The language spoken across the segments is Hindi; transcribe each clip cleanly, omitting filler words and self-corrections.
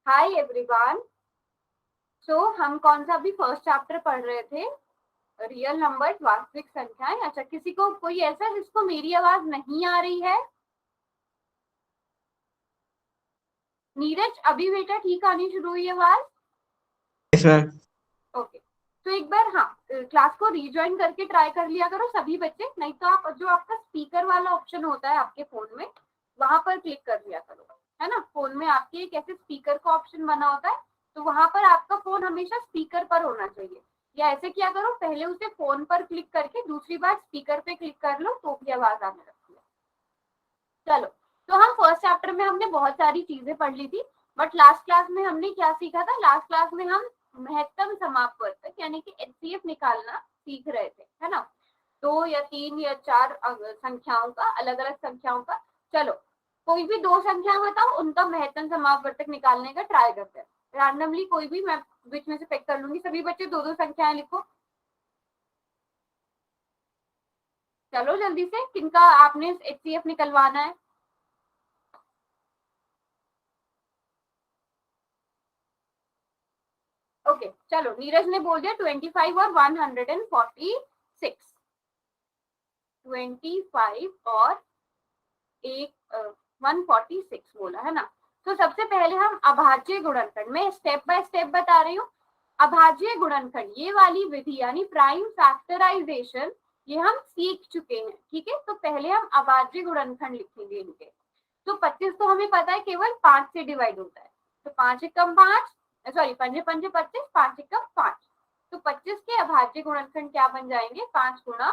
Hi everyone. सो हम कौन सा अभी फर्स्ट चैप्टर पढ़ रहे थे? रियल नंबर, वास्तविक संख्याएं। अच्छा, किसी को कोई ऐसा जिसको मेरी आवाज नहीं आ रही है? नीरज, अभी बेटा ठीक आनी शुरू हुई आवाज? Yes ma'am. ओके, तो एक बार हाँ क्लास को रीज्वाइन करके ट्राई कर लिया करो सभी बच्चे, नहीं तो आप जो आपका स्पीकर वाला ऑप्शन होता है आपके फोन में वहां पर क्लिक कर लिया करो, है ना। फोन में आपके एक ऐसे स्पीकर का ऑप्शन बना होता है, तो वहां पर आपका फोन हमेशा स्पीकर पर होना चाहिए। या ऐसे किया करो, पहले उसे फोन पर क्लिक करके दूसरी बार स्पीकर पे क्लिक कर लो तो भी आवाज आने लगती है। चलो, तो हम फर्स्ट चैप्टर में हमने बहुत सारी चीजें पढ़ ली थी, बट लास्ट क्लास में हमने क्या सीखा था? लास्ट क्लास में हम महत्तम समापवर्तक यानी कि एचसीएफ निकालना सीख रहे थे, है ना। 2 या 3 या 4 संख्याओं का, अलग अलग संख्याओं का। चलो, कोई भी 2 संख्या बताओ, उनका महत्तम समापवर्तक निकालने का ट्राई करते हैं। रैंडमली कोई भी मैं बीच में से पिक कर लूंगी, सभी बच्चे 2-2 संख्याएं लिखो। चलो जल्दी से, किनका आपने एचसीएफ निकलवाना है? ओके, चलो नीरज ने बोल दिया 25 और 146। 25 और एक 146 बोला, है ना। तो सबसे पहले हम अभाज्य गुणनखंड में स्टेप बाय स्टेप बता रही हूँ। अभाज्य गुणनखंड ये वाली विधि यानी प्राइम फैक्टराइजेशन, ये हम सीख चुके हैं, ठीक है। तो पहले हम अभाज्य गुणनखंड लिखेंगे इनके। तो 25 तो हमें पता है केवल 5 से डिवाइड होता है, तो 5 एकम 5, सॉरी 5 पंजे 25, 5 एकम 5। तो 25 के अभाज्य गुणनखंड क्या बन जाएंगे? 5 गुणा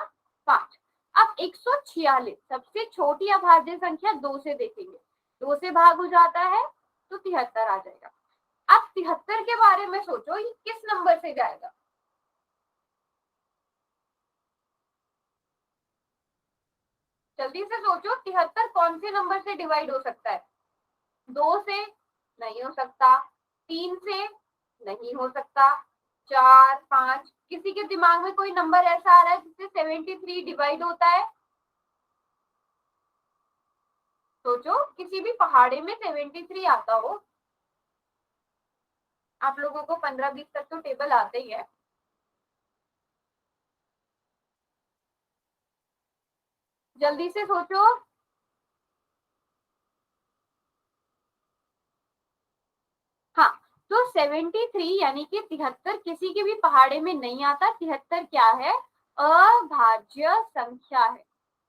5। अब 146 सबसे छोटी अभाज्य संख्या 2 से देखेंगे, 2 से भाग हो जाता है तो 73 आ जाएगा। अब 73 के बारे में सोचो, ये किस नंबर से जाएगा? जल्दी से सोचो, 73 कौन से नंबर से डिवाइड हो सकता है? 2 से नहीं हो सकता, 3 से नहीं हो सकता, 4, 5। किसी के दिमाग में कोई नंबर ऐसा आ रहा है जिससे 73 डिवाइड होता है? सोचो, किसी भी पहाड़े में 73 आता हो। आप लोगों को 15-20 तक तो टेबल आते ही है। जल्दी से सोचो। हाँ, तो 73 यानी कि 73 किसी के भी पहाड़े में नहीं आता। 73 क्या है? अभाज्य संख्या है,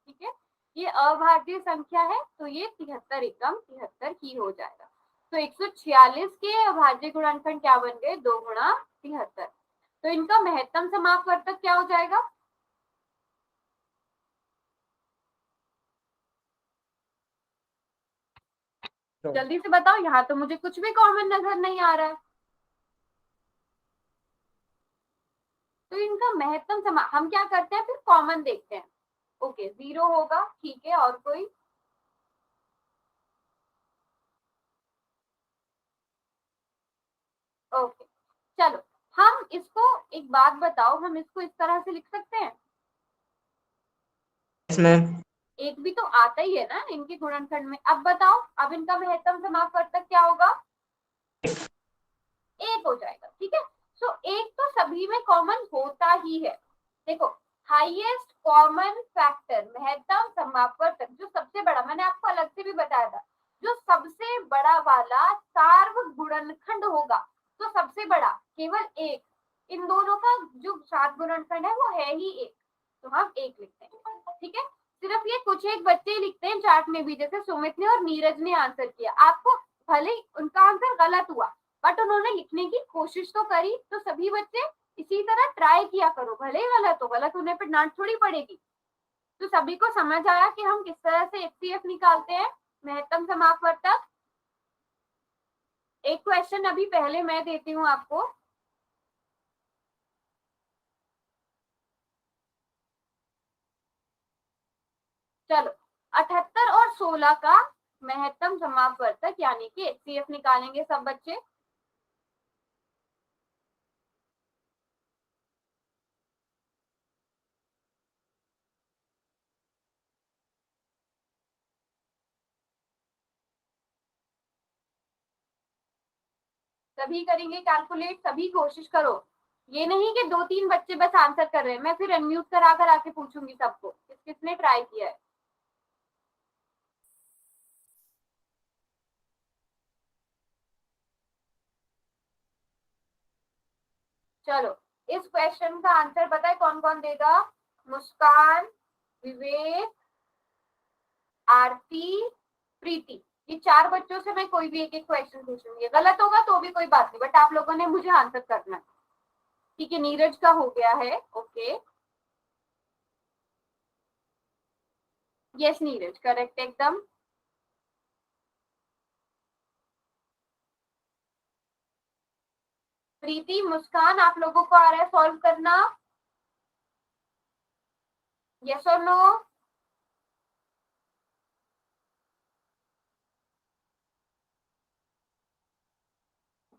ठीक है। ये अभाज्य संख्या है, तो ये 73 एकम 73 ही हो जाएगा। तो 146 के अभाज्य गुणनखंड क्या बन गए? 2 गुणा 73। तो इनका महत्तम समापवर्तक क्या हो जाएगा? जल्दी से बताओ, यहाँ तो मुझे कुछ भी कॉमन नजर नहीं आ रहा है। तो इनका महत्तम समा हम क्या करते हैं, फिर कॉमन देखते हैं। ओके, 0 होगा, ठीक है। और कोई? ओके, चलो हम इसको, एक बात बताओ, हम इसको इस तरह से लिख सकते हैं? Yes ma'am. एक भी तो आता ही है ना इनके गुणनखंड में। अब बताओ, अब इनका महत्तम समापवर्तक क्या होगा? एक हो जाएगा, ठीक है। सो एक तो सभी में कॉमन होता ही है। देखो, हाईएस्ट कॉमन फैक्टर महत्तम समापवर्तक, जो सबसे बड़ा, मैंने आपको अलग से भी बताया था, जो सबसे बड़ा वाला सार्वगुणनखंड होगा, तो सबसे बड़ा केवल एक। इन दोनों का जो सात गुणनखंड है वो है ही एक, तो हम एक लिखते हैं, ठीक है। सिर्फ ये कुछ एक बच्चे लिखते हैं चार्ट में भी, जैसे सुमित ने और नीरज ने आंसर किया। आपको भले उनका आंसर गलत हुआ, बट उन्होंने लिखने की कोशिश तो करी। तो सभी बच्चे इसी तरह ट्राई किया करो, भले ही गलत हो, गलत होने पर डांट थोड़ी पड़ेगी। तो सभी को समझ आया कि हम किस तरह से एचसीएफ निकालते हैं, महत्तम समापवर्तक। एक क्वेश्चन अभी पहले मैं देती हूँ आपको। चलो, 78 और 16 का महत्तम समापवर्तक यानी कि एचसीएफ निकालेंगे सब बच्चे। सभी करेंगे कैलकुलेट, सभी कोशिश करो। ये नहीं कि 2-3 बच्चे बस आंसर कर रहे हैं, मैं फिर अनम्यूट करा कर आके पूछूंगी सबको किसने ट्राई किया है। चलो, इस क्वेश्चन का आंसर पता है कौन कौन देगा? मुस्कान, विवेक, आरती, प्रीति। ये 4 बच्चों से मैं कोई भी एक एक क्वेश्चन पूछूंगी, गलत होगा तो भी कोई बात नहीं, बट आप लोगों ने मुझे आंसर करना है। ठीक है, नीरज का हो गया है। ओके, यस नीरज, करेक्ट एकदम। प्रीति, मुस्कान, आप लोगों को आ रहा है सॉल्व करना? यस और no?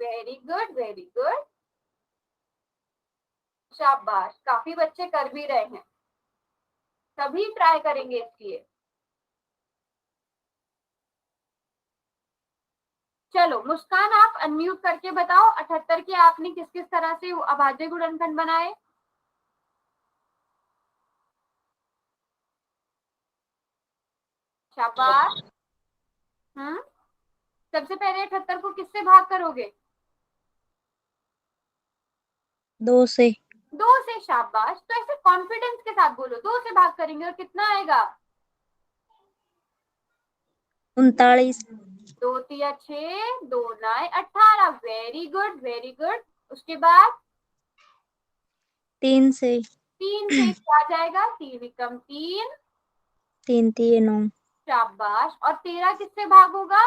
Very good, very good, शाबाश, काफी बच्चे कर भी रहे हैं, सभी ट्राई करेंगे इसलिए। चलो मुस्कान, आप अनम्यूट करके बताओ 78 के आपने किस किस तरह से अभाज्य गुणनखंड बनाए? शाबाश। सबसे पहले 78 को किससे भाग करोगे? 2 से। 2 से, शाबाश। तो ऐसे कॉन्फिडेंस के साथ बोलो, 2 से भाग करेंगे और कितना आएगा? 39। 2 तिया 6, 2 9 18। Very good, very good. उसके बाद 3 से। 3 से क्या जाएगा? 3 एकम 3। 3 3 9। शाबाश। और 13 किससे भाग होगा?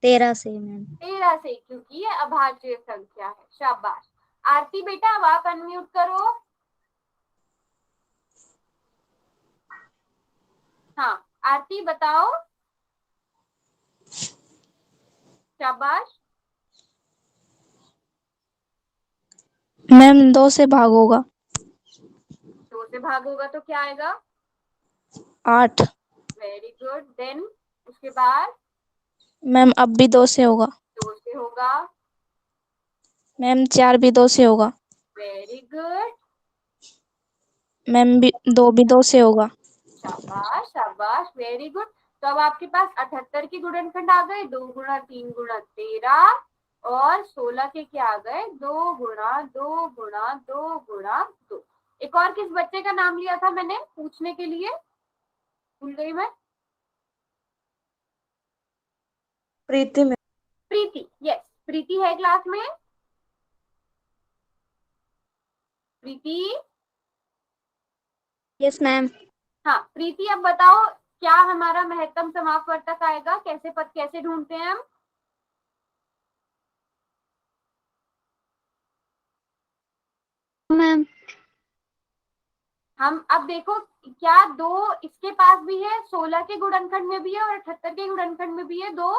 13 से मैम। 13 से, क्योंकि ये अभाज्य संख्या है। शाबाश। आरती बेटा, अब आप अनम्यूट करो। हाँ, आरती बताओ। शाबाश। मैम 2 से भाग होगा। 2 से भाग होगा तो क्या आएगा? 8। Very good. देन उसके बाद मैम अब भी 2 से होगा। 2 से होगा। मैम 4 भी 2 से होगा। Very good. मैम भी 2 भी 2 से होगा। शाबाश, शाबाश, वेरी गुड। तो अब आपके पास 78 के गुणनखंड आ गए, 2 गुणा 3 गुणा 13, और 16 के क्या आ गए? 2 गुणा 2 गुणा 2 गुणा 2। एक और किस बच्चे का नाम लिया था मैंने पूछने के लिए, भूल गई मैं। प्रीति में। प्रीति, यस, प्रीति है क्लास में? प्रीति, यस मैम। हाँ प्रीति, अब बताओ क्या हमारा महत्तम समापवर्तक आएगा? कैसे पद कैसे ढूंढते हैं हम? मैम हम अब देखो, क्या 2 इसके पास भी है, 16 के गुणनखंड में भी है और 78 के गुणनखंड में भी है 2?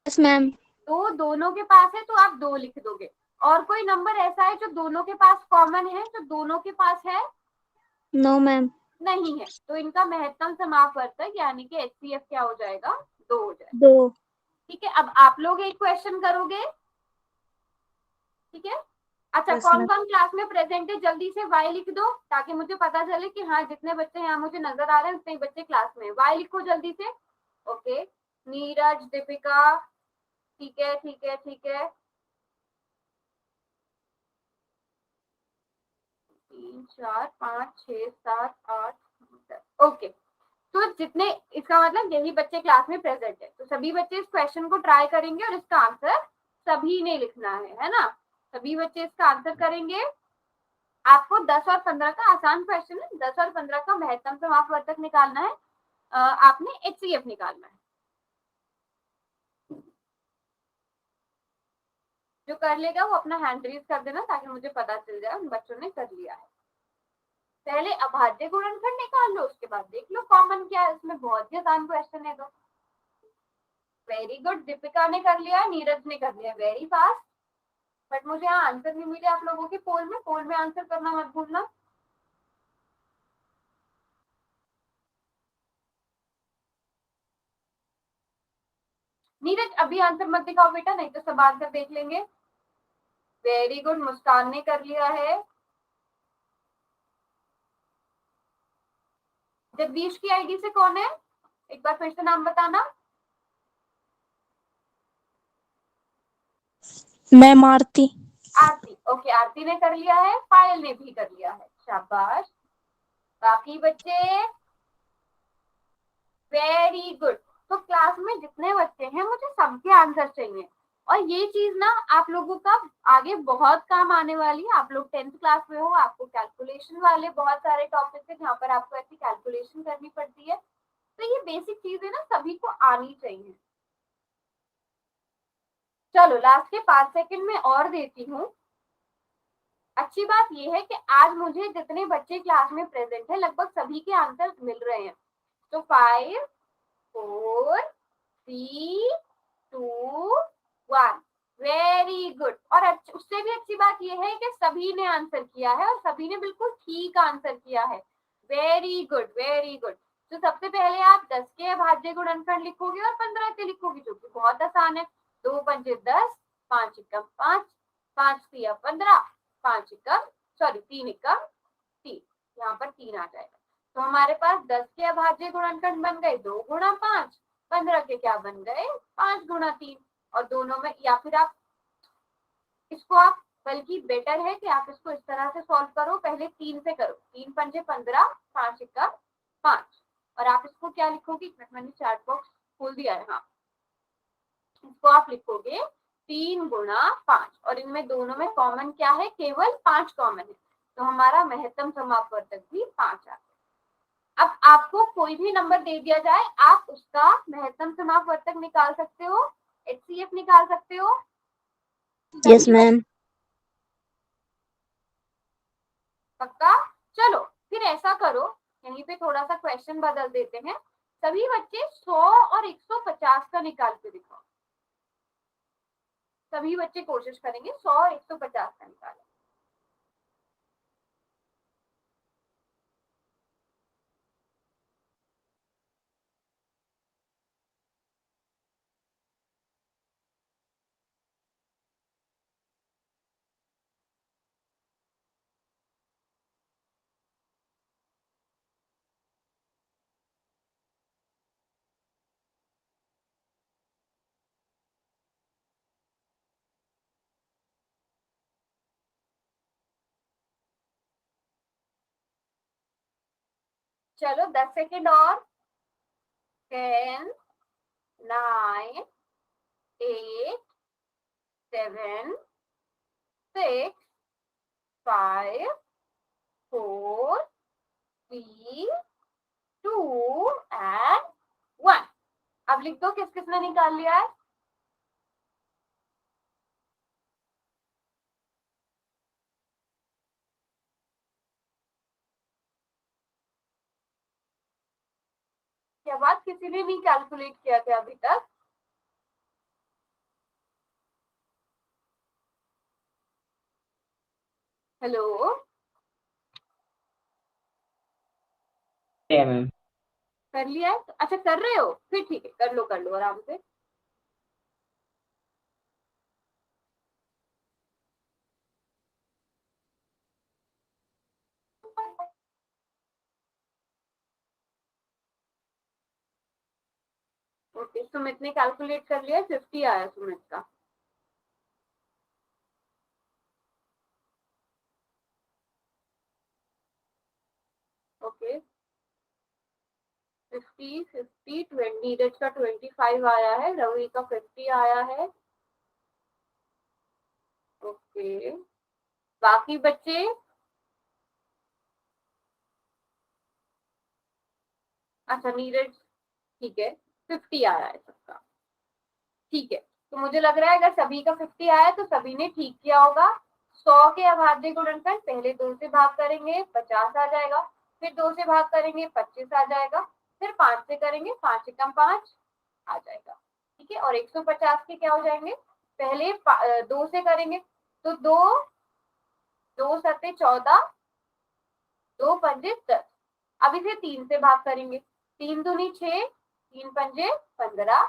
Yes ma'am. तो दोनों के पास है तो आप 2 लिख दोगे। और कोई नंबर ऐसा है जो दोनों के पास कॉमन है, जो दोनों के पास है? No ma'am. नहीं है, तो इनका महत्तम समापवर्तक यानी कि एचसीएफ क्या हो जाएगा? 2 हो जाएगा। 2। ठीक है, अब आप लोग एक क्वेश्चन करोगे। ठीक है, अच्छा, यस कौन मैम। कौन क्लास में प्रेजेंट है जल्दी से वाई लिख दो, ताकि मुझे पता चले कि हाँ जितने बच्चे यहाँ मुझे नजर आ रहे हैं उतने ही बच्चे क्लास में। वाई लिखो जल्दी से। ओके, नीरज, दीपिका, ठीक है ठीक है ठीक है। 3 4 5 6 7 8 10। ओके, तो जितने, इसका मतलब यही बच्चे क्लास में प्रेजेंट है, तो सभी बच्चे इस क्वेश्चन को ट्राई करेंगे और इसका आंसर सभी ने लिखना है ना? सभी बच्चे इसका आंसर करेंगे। आपको 10 और 15 का आसान क्वेश्चन है, 10 और 15 का महत्तम समापवर्तक निकालना है। आपने एचसीएफ निकालना है। जो कर लेगा वो अपना हैंड रेज कर देना, ताकि मुझे पता चल जाए उन बच्चों ने कर लिया है। पहले अभाज्य गुणनखंड निकाल लो, उसके बाद देख लो कॉमन क्या है, इसमें बहुत ही आसान क्वेश्चन है। तो वेरी गुड, दीपिका ने कर लिया, नीरज ने कर लिया, वेरी फास्ट। बट मुझे यहाँ आंसर नहीं मिले आप लोगों के पोल में आंसर करना मत भूलना। नीरज अभी आंसर मत दिखाओ बेटा, नहीं तो सब आंसर देख लेंगे। वेरी गुड, मुस्कान ने कर लिया है। जगदीश की आईडी से कौन है, एक बार फिर से नाम बताना। मैम आरती। आरती, ओके, आरती ने कर लिया है, पायल ने भी कर लिया है, शाबाश। बाकी बच्चे वेरी गुड। तो क्लास में जितने बच्चे हैं मुझे सबके आंसर चाहिए, और ये चीज ना आप लोगों का आगे बहुत काम आने वाली है। आप लोग 10th क्लास में हो, आपको कैलकुलेशन वाले बहुत सारे टॉपिक है जहाँ पर आपको ऐसी कैलकुलेशन करनी पड़ती है, तो ये बेसिक चीजें ना सभी को आनी चाहिए। चलो लास्ट के 5 सेकंड में और देती हूँ। अच्छी बात यह है कि आज मुझे जितने बच्चे क्लास में प्रेजेंट है लगभग सभी के आंसर मिल रहे हैं। तो 5 4 3 2 1, वेरी गुड। और उससे भी अच्छी बात यह है कि सभी ने आंसर किया है और सभी ने बिल्कुल ठीक आंसर किया है। Very good very good. तो सबसे पहले आप 10 के अभाज्य गुणनखंड लिखोगे और 15 के लिखोगे, जो कि बहुत आसान है। 2 पंजे 10, 5 एकम 5, 5 तिया 15, 5 एकम सॉरी 3 एकम 3, यहाँ पर 3 आ जाएगा। तो हमारे पास 10 के अभाज्य गुणनखंड बन गए 2 गुणा 5, 15 के क्या बन गए 5 गुणा 3। और दोनों में, या फिर आप इसको आप, बल्कि बेटर है कि आप इसको इस तरह से सॉल्व करो, पहले 3 से करो, 3 पंजे 15, 5 एकम 5, और आप इसको क्या लिखोगे, मैंने चैट बॉक्स खोल दिया है, हाँ, इसको आप लिखोगे 3 गुणा 5, और इनमें दोनों में कॉमन क्या है, केवल 5 कॉमन है, तो हमारा महत्तम समापवर्तक भी 5 आ गया। अब आपको कोई भी नंबर दे दिया जाए, आप उसका महत्तम समापवर्तक निकाल सकते हो, HCF निकाल सकते हो। Yes ma'am. पक्का? चलो फिर ऐसा करो, यहीं पे थोड़ा सा क्वेश्चन बदल देते हैं। सभी बच्चे 100 और 150 का निकाल के दिखाओ। सभी बच्चे कोशिश करेंगे 100 और 150 का निकालें। चलो 10 सेकेंड और। 10 9 8 7 6 5 4 3 2 एंड 1। अब लिख दो किस किसने निकाल लिया है। क्या बात, किसी ने नहीं कैलकुलेट किया क्या अभी तक? Hello, ma'am. कर लिया है? अच्छा कर रहे हो, फिर ठीक है, कर लो आराम से। ओके, सुमित ने कैलकुलेट कर लिया, 50 आया सुमित का। ओके 50 50 20, नीरज का 25 आया है, रवि का 50 आया है। ओके, बाकी बच्चे अच्छा नीरज, ठीक है, 50 आया है सबका, ठीक है। तो मुझे लग रहा है अगर सभी का 50 आया तो सभी ने ठीक किया होगा। 100 के अभाज्य गुणनखंड पहले 2 से भाग करेंगे 50 आ जाएगा, फिर 2 से भाग करेंगे 25 आ जाएगा, फिर 5 से करेंगे 5 एकम 5 आ जाएगा, ठीक है। और 150 के क्या हो जाएंगे, पहले 2 से करेंगे तो 2 2 सत्ते 14, 2 पंजे 10। अब इसे 3 से भाग करेंगे, 3 दूनी 6, 3 पंजे 15,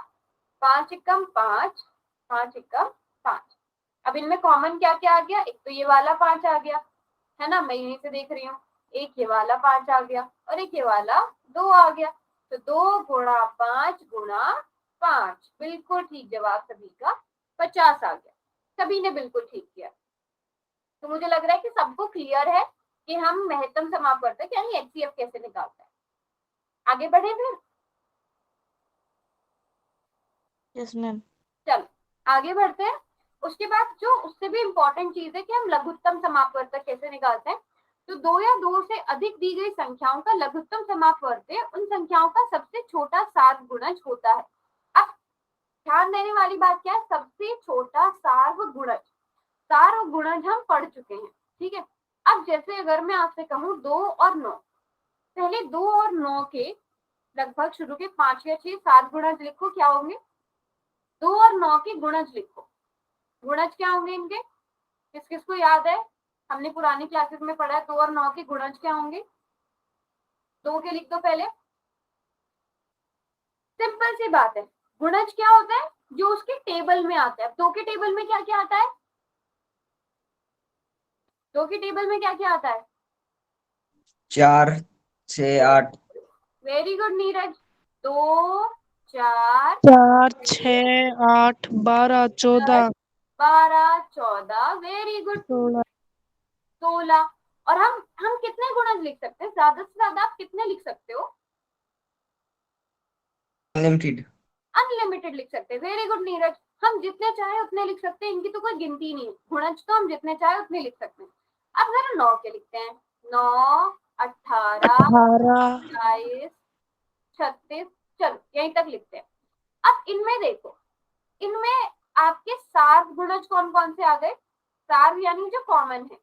5 एकम 5, 5 एकम 5। अब इनमें कॉमन क्या क्या आ गया, एक तो ये वाला 5 आ गया, है ना, मैं यहीं से देख रही हूँ। एक ये वाला 5 आ गया और एक ये वाला 2 आ गया। तो 2 गुणा 5 गुणा 5, बिल्कुल ठीक जवाब सभी का 50 आ गया। सभी ने बिल्कुल ठीक किया। तो मुझे लग रहा है कि सबको क्लियर है कि हम महत्तम समापवर्तक यानी एचसीएफ कैसे निकालते हैं। आगे बढ़े फिर। Yes ma'am. चलो आगे बढ़ते हैं। उसके बाद जो उससे भी इंपॉर्टेंट चीज है कि हम लघुत्तम समापवर्तक कैसे निकालते हैं। तो 2 या 2 से अधिक दी गई संख्याओं का लघुत्तम समापवर्तक उन संख्याओं का सबसे छोटा सार्वगुणज होता है। अब ध्यान देने वाली बात क्या है, सबसे छोटा सार्वगुणज। सार्वगुणज हम पढ़ चुके हैं, ठीक है। अब जैसे अगर मैं आपसे कहूँ 2 और 9, पहले 2 और 9 के लगभग शुरू के 5 या 6 सार्वगुणज लिखो, क्या होंगे। 2 और 9 के गुणज लिखो, गुणज क्या होंगे इनके, किस किस को याद है, हमने पुरानी क्लासेस में पढ़ा है 2 और 9 के गुणज क्या होंगे। 2 के लिख दो पहले। सिंपल सी बात है, गुणज क्या होता है, जो उसके टेबल में आता है। 2 के टेबल में क्या क्या आता है, 2 के टेबल में क्या क्या आता है। 4, 6, 8। Very good Neeraj. 2, 4, 4, 6, 8, 12, 14, 12, 14, very good, 16। 16। और हम कितने गुणज लिख सकते हैं, ज्यादा से ज्यादा आप कितने लिख सकते हो, अनलिमिटेड। अनलिमिटेड लिख सकते हैं। वेरी गुड नीरज, हम जितने चाहे उतने लिख सकते हैं, इनकी तो कोई गिनती नहीं है। गुणज तो हम जितने चाहे उतने लिख सकते हैं। अब जरा 9 के लिखते हैं। 9, 18, 18, 22, 36, चलो यहीं तक लिखते हैं। अब इनमें देखो, इनमें आपके सार्व गुणज कौन कौन से आ गए। सार्व यानी जो कॉमन है,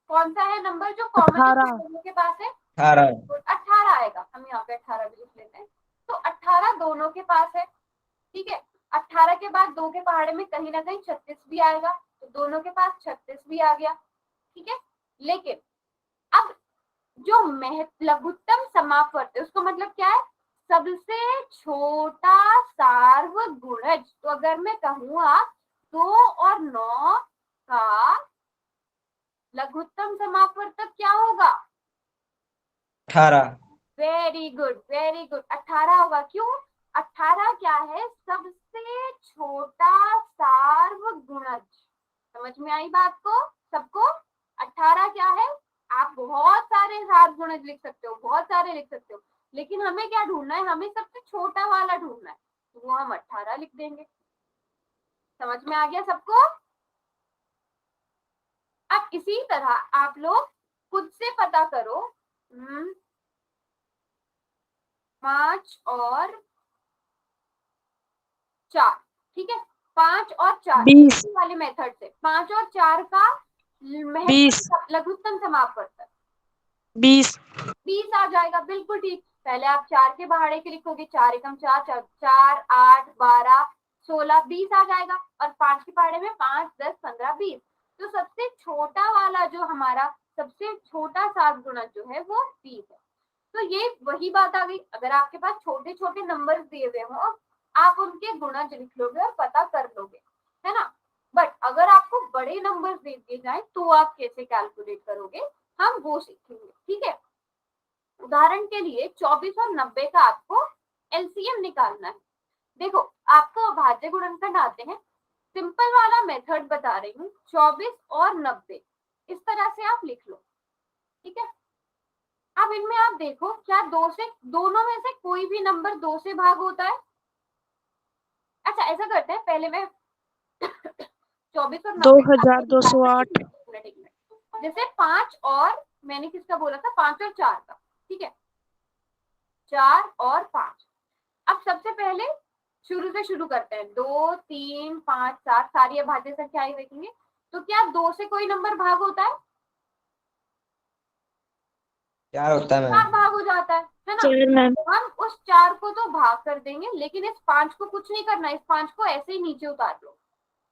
कौन सा है नंबर जो कॉमन है, 18, दोनों के पास है। 18। 18 आएगा, हम यहाँ पे 18 भी लिख लेते हैं। तो 18 दोनों के पास है, ठीक है। 18 के बाद 2 के पहाड़े में कहीं ना कहीं 36 भी आएगा, तो दोनों के पास 36 भी आ गया, ठीक है। लेकिन अब जो लघुत्तम समापवर्त है उसको मतलब क्या है, सबसे छोटा सार्वगुणज। तो अगर मैं कहूँ 2 और 9 का लघुत्तम समापवर्तक क्या होगा, 18। वेरी गुड वेरी गुड, 18 होगा। क्यों, 18 क्या है, सबसे छोटा सार्वगुणज। समझ में आई बात को सबको। 18 क्या है, आप बहुत सारे सार्वगुणज लिख सकते हो, बहुत सारे लिख सकते हो, लेकिन हमें क्या ढूंढना है, हमें सबसे छोटा वाला ढूंढना है, तो वो हम 18 लिख देंगे। समझ में आ गया सबको। अब इसी तरह आप लोग खुद से पता करो। 5 और 4, ठीक है। 5 और 4 20, वाले मेथड से 5 और 4 का 20, लघुत्तम समापवर्तक 20, 20 आ जाएगा, बिल्कुल ठीक। पहले आप 4 के पहाड़े के लिखोगे, 4 एकम 4, 4, 8, 12, 16, 20 आ जाएगा। और 5 के पहाड़े में 5, 10, 15, 20। तो सबसे छोटा वाला जो हमारा सबसे छोटा सार्वगुणज जो है वो 20 है। तो ये वही बात आ गई, अगर आपके पास छोटे छोटे नंबर्स दिए हुए हो, आप उनके गुणज लिख लोगे और पता कर लोगे, है ना। बट अगर आपको बड़े नंबर्स दे दिए जाए तो आप कैसे कैलकुलेट करोगे, हम वो सीखेंगे, ठीक है। उदाहरण के लिए 24 और 90 का आपको एलसीएम निकालना है। देखो आपको अभाज्य गुणनखंड आते हैं, सिंपल वाला मेथड बता रही हूँ, 24 और 90 इस तरह से आप लिख लो, ठीक है। अब इनमें आप देखो, क्या दो से दोनों में से कोई भी नंबर 2 से भाग होता है। अच्छा ऐसा करते हैं, पहले मैं 24 और 90 2208, जैसे 5 और मैंने किसका बोला था, 5 और 4 का, ठीक है। 4 और 5। अब सबसे पहले शुरू से शुरू करते हैं, 2, 3, 5, 7 सारी अभाज्य संख्याएं देखेंगे। तो क्या 2 से कोई नंबर भाग होता है, 4 होता है 4 मैम। भाग हो जाता है ना। 4 मैम। तो हम उस 4 को तो भाग कर देंगे, लेकिन इस 5 को कुछ नहीं करना, इस 5 को ऐसे ही नीचे उतार लो,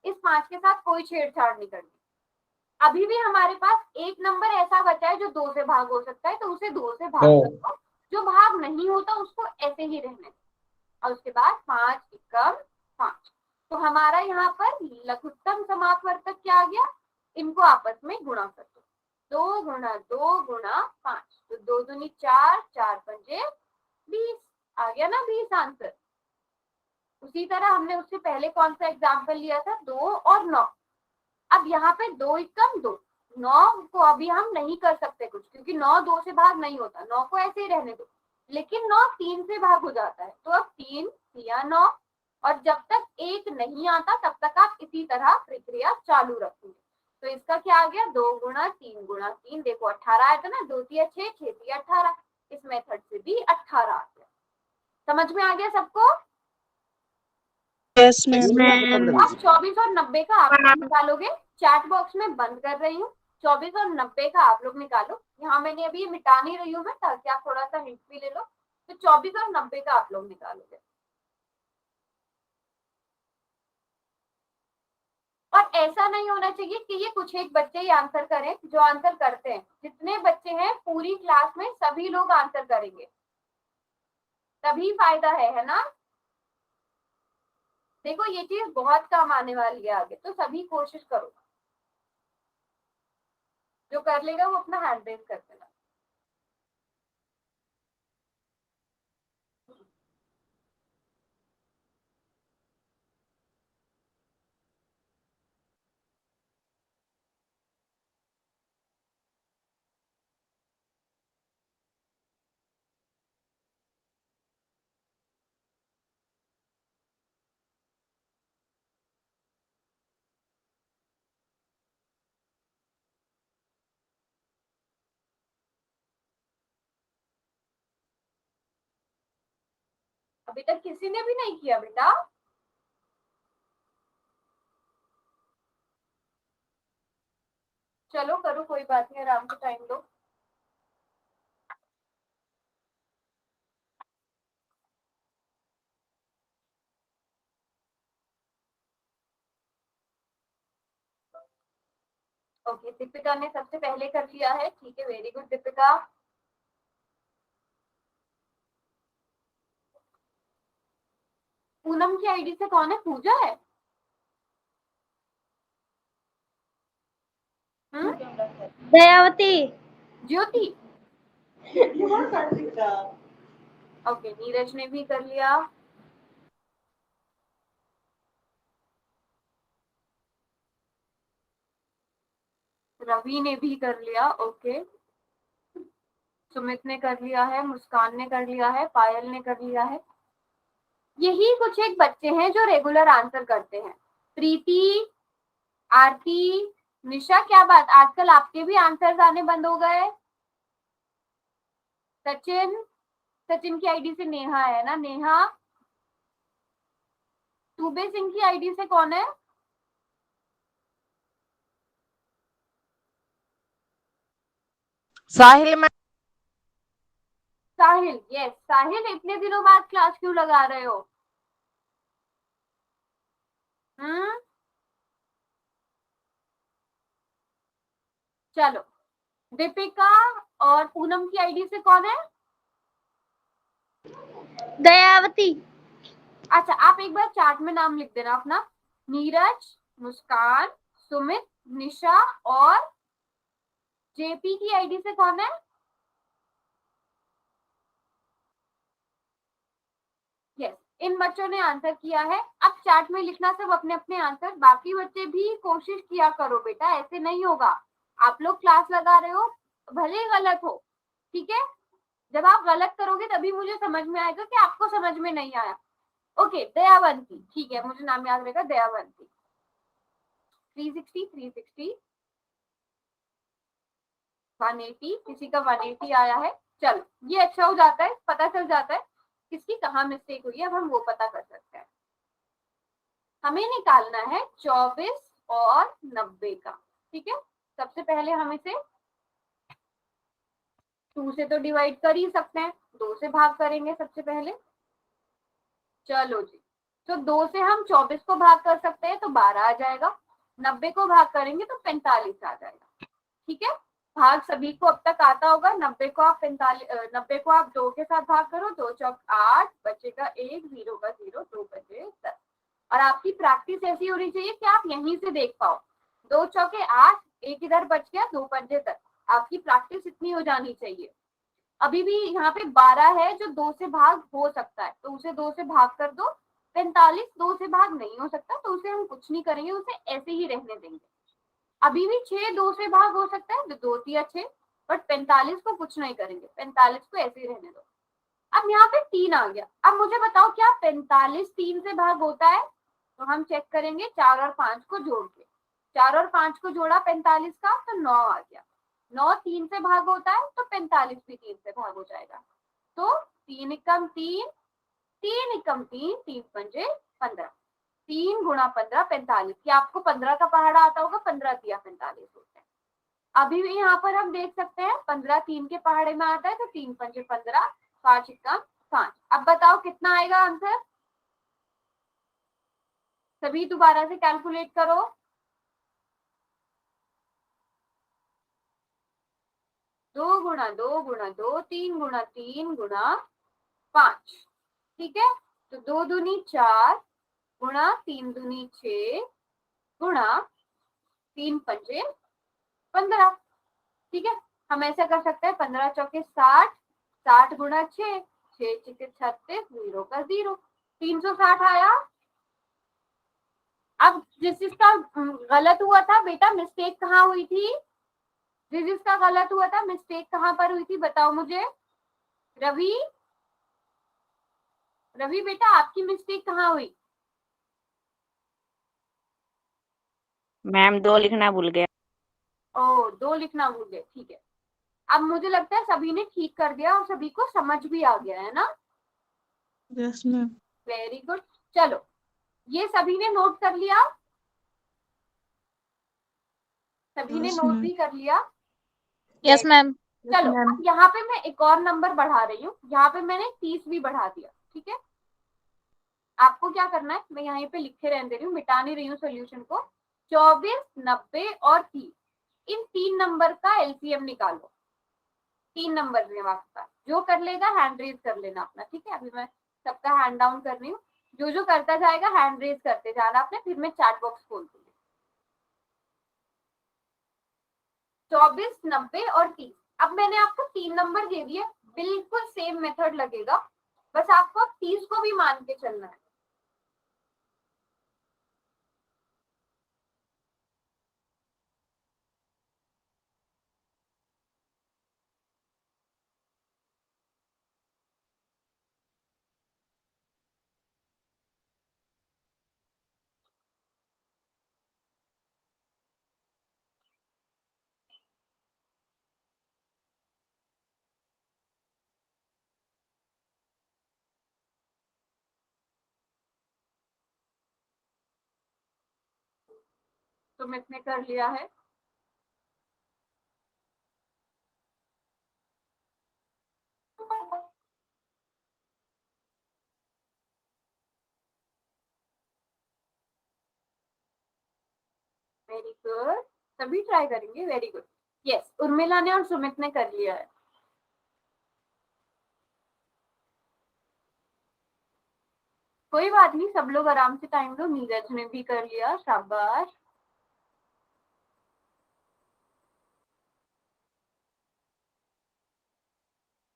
इस 5 के साथ कोई छेड़छाड़ नहीं करनी। अभी भी हमारे पास एक नंबर ऐसा बचा है जो 2 से भाग हो सकता है, तो उसे 2 से भाग कर दो, जो भाग नहीं होता उसको ऐसे ही रहने दो। और उसके बाद 5 एकम 5। तो हमारा यहाँ पर लघुत्तम समापवर्तक क्या आ गया, इनको आपस में गुणा कर दो, 2 गुणा 2 गुणा 5, तो 2 दूनी 4, 4 पंजे 20, आ गया ना 20 आंसर। उसी तरह हमने उससे पहले कौन सा एग्जाम्पल लिया था, 2 और 9। अब यहाँ पे 2 एकम 2, 9 को अभी हम नहीं कर सकते कुछ, क्योंकि 9 2 से भाग नहीं होता, 9 को ऐसे ही रहने दो। लेकिन 9 3 से भाग हो जाता है, तो अब 3 या 9, और जब तक 1 नहीं आता तब तक आप इसी तरह प्रक्रिया चालू रखेंगे। तो इसका क्या आ गया, 2 गुणा 3 गुणा 3, देखो 18 आया था ना, 2 तिया 6, 6 तिया 18, इस मेथड से भी 18 आ गया। समझ में आ गया सबको? Yes ma'am. अब 24 और 90 का आप लोग निकालोगे, चैट बॉक्स में बंद कर रही हूँ, 24 और 90 का आप लोग निकालो। यहाँ मैंने अभी मिटा नहीं रही हूँ मैं, ताकि आप थोड़ा सा हिंट भी ले लो। तो 24 और 90 का आप लोग निकालोगे। और ऐसा नहीं होना चाहिए कि ये कुछ एक बच्चे ही आंसर करें, जो आंसर करते हैं, जितने बच्चे हैं पूरी क्लास में सभी लोग आंसर करेंगे, तभी फायदा है ना। देखो ये चीज बहुत काम आने वाली है आगे, तो सभी कोशिश करो, जो कर लेगा वो अपना हैंड रेज कर देना। अभी तक किसी ने भी नहीं किया बेटा? चलो करो, कोई बात नहीं, आराम से टाइम दो। ओके, दीपिका ने सबसे पहले कर लिया है, ठीक है, वेरी गुड दीपिका। पूनम की आईडी से कौन है, पूजा है? दयावती। ज्योति। ओके, नीरज ने भी कर लिया। रवि ने भी कर लिया। ओके, सुमित ने कर लिया है, मुस्कान ने कर लिया है, पायल ने कर लिया है। यही कुछ एक बच्चे हैं जो रेगुलर आंसर करते हैं। प्रीति, आरती, निशा, क्या बात, आजकल आपके भी आंसर्स आने बंद हो गए? सचिन, सचिन की आईडी से नेहा है ना, नेहा। सूबे सिंह की आईडी से कौन है? साहिल मैम। साहिल, यस साहिल, इतने दिनों बाद क्लास क्यों लगा रहे हो? चलो, दीपिका और पूनम की आईडी से कौन है? दयावती। अच्छा, आप एक बार चार्ट में नाम लिख देना अपना। नीरज, मुस्कान, सुमित, निशा और जेपी की आईडी से कौन है? यस, इन बच्चों ने आंसर किया है। अब चार्ट में लिखना सब अपने अपने आंसर, बाकी बच्चे भी कोशिश किया करो बेटा, ऐसे नहीं होगा। आप लोग क्लास लगा रहे हो, भले गलत हो, ठीक है, जब आप गलत करोगे तभी मुझे समझ में आएगा कि आपको समझ में नहीं आया। ओके, दयावंती, ठीक है, मुझे नाम याद रहेगा, दयावंती। 360, 360, 180, किसी का 180 आया है। चल, ये अच्छा हो जाता है, पता चल जाता है किसकी कहाँ मिस्टेक हुई है, अब हम वो पता कर सकते हैं। हमें निकालना है 24 और 90 का, ठीक है। सबसे पहले हम इसे 2 से तो डिवाइड कर ही सकते हैं, 2 से भाग करेंगे सबसे पहले। चलो जी, तो 2 से हम 24 को भाग कर सकते हैं तो 12 आ जाएगा, 90 को भाग करेंगे तो 45 आ जाएगा, ठीक है। भाग सभी को अब तक आता होगा। 90 को आप 2 के साथ भाग करो, 2 चौक 8, बचेगा 1, 0 का 0, 2 बचे 10। और आपकी प्रैक्टिस ऐसी होनी चाहिए कि आप यहीं से देख पाओ, 2 चौके 8, 1 इधर बच गया, 2 पंजे 10। आपकी प्रैक्टिस इतनी हो जानी चाहिए। अभी भी यहाँ पे 12 है जो 2 से भाग हो सकता है, तो उसे 2 से भाग कर दो। 45 2 से भाग नहीं हो सकता, तो उसे हम कुछ नहीं करेंगे, उसे ऐसे ही रहने देंगे। अभी भी 6 2 से भाग हो सकता है, 2 3 6, बट 45 को कुछ नहीं करेंगे, 45 को ऐसे ही रहने दो। अब यहाँ पे 3 आ गया। अब मुझे बताओ क्या 45 3 से भाग होता है? तो हम चेक करेंगे 4 और 5 को जोड़ के। 4 और 5 को जोड़ा 45 का, तो 9 आ गया। 9 3 से भाग होता है, तो 45 भी 3 से भाग हो जाएगा। तो 3 एकम 3, 3 एकम 3, 3 पंजे 15, 3 गुणा 15 45। क्या आपको 15 का पहाड़ा आता होगा? 15 दिया 45 होता है। अभी भी यहाँ पर हम देख सकते हैं 15 3 के पहाड़े में आता है, तो 3 पंजे 15, 5 एकम 5। अब बताओ कितना आएगा आंसर? सभी दोबारा से कैलकुलेट करो। 2 गुणा 2 गुणा 2, 3 गुणा 3 गुणा 5, ठीक है। तो 2 दूनी 4 गुणा 3 दूनी 6 गुणा 3 पंजे 15, ठीक है। हम ऐसा कर सकते हैं 15 चौके 60, 60 गुणा 6, 6 छक्के 36, 0 का 0, 360 आया। अब जिसका गलत हुआ था बेटा, मिस्टेक कहाँ हुई थी? जिसका गलत हुआ था मिस्टेक कहाँ पर हुई थी बताओ मुझे। रवि, रवि बेटा आपकी मिस्टेक कहाँ हुई? मैम 2 लिखना भूल गया। ओ 2 लिखना भूल गए, ठीक है। अब मुझे लगता है सभी ने ठीक कर दिया और सभी को समझ भी आ गया है ना। Yes ma'am. Very good. चलो ये सभी ने नोट कर लिया, सभी ने Yes, नोट ma'am. भी कर लिया। Yes ma'am. चलो अब यहाँ पे मैं एक और नंबर बढ़ा रही हूँ, यहाँ पे मैंने 30 भी बढ़ा दिया, ठीक है। आपको क्या करना है, मैं यहाँ पे लिखे रहने दे रही हूँ, मिटा नहीं रही हूँ सोल्यूशन को। 24, 90 और 30, इन 3 नंबर का एलसीएम निकालो। 3 नंबर में आपका जो कर लेगा हैंड रेज कर लेना अपना, ठीक है। अभी मैं सबका हैंड डाउन कर रही हूँ, जो करता जाएगा हैंड रेज करते जाना आपने, फिर मैं चैट बॉक्स खोल दूंगी। 24, 90 और 30। अब मैंने आपको 3 नंबर दे दिए, बिल्कुल सेम मेथड लगेगा, बस आपको 30 को भी मान के चलना है। सुमित ने कर लिया है। वेरी गुड, सभी ट्राई करेंगे। वेरी गुड, यस उर्मिला ने और सुमित ने कर लिया है। कोई बात नहीं, सब लोग आराम से टाइम लो। नीरज ने भी कर लिया, शाबाश।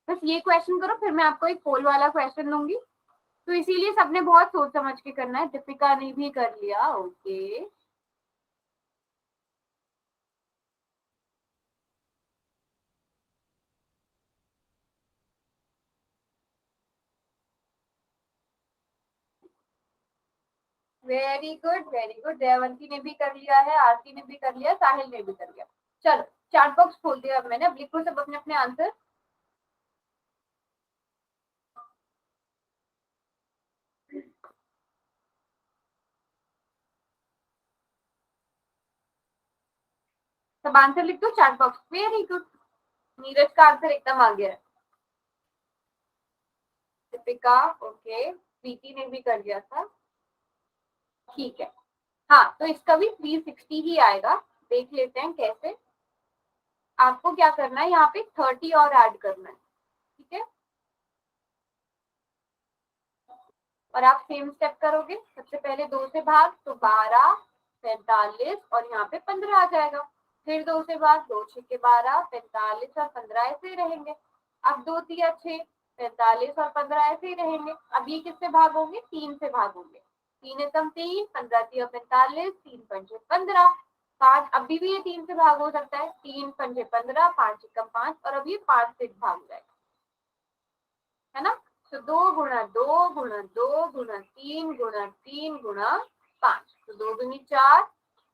बस ये क्वेश्चन करो, फिर मैं आपको एक पोल वाला क्वेश्चन दूंगी, तो इसीलिए सबने बहुत सोच समझ के करना है। दीपिका ने भी कर लिया, okay. Very good very good. Dayawanti ने भी कर लिया है, आरती ने भी कर लिया, साहिल ने भी कर लिया। चलो चैट बॉक्स खोल दिया अब मैंने, अब लिखो सब अपने अपने आंसर। सब आंसर लिख दो chat box. Very good, Neeraj का आंसर एकदम आ गया है। दीपिका ओके, प्रीति ने भी कर लिया था, ठीक है। हाँ तो इसका भी 360 ही आएगा, देख लेते हैं कैसे। आपको क्या करना है, यहाँ पे 30 और ऐड करना है, ठीक है। और आप सेम स्टेप करोगे, सबसे पहले 2 से भाग तो 12, 45 और यहाँ पे 15 आ जाएगा। फिर 2 से भाग, 2 6 12, 45 और 15 ऐसे ही रहेंगे। अब 2 3 6, 45 और 15 ऐसे ही रहेंगे। अब ये किससे भागोगे, 3 से भागोगे। 3 एकम 3, 15 3 45, 3 पंजे 15, 5 अभी भी ये 3 से भाग हो सकता है, 3 पंजे 15, 5 एकम 5 और अब ये 5 से भाग जाएगा, है ना। तो 2 गुणा 2 गुणा 2 गुणा 3 गुणा 3 गुणा 5, तो 2 दूनी 4,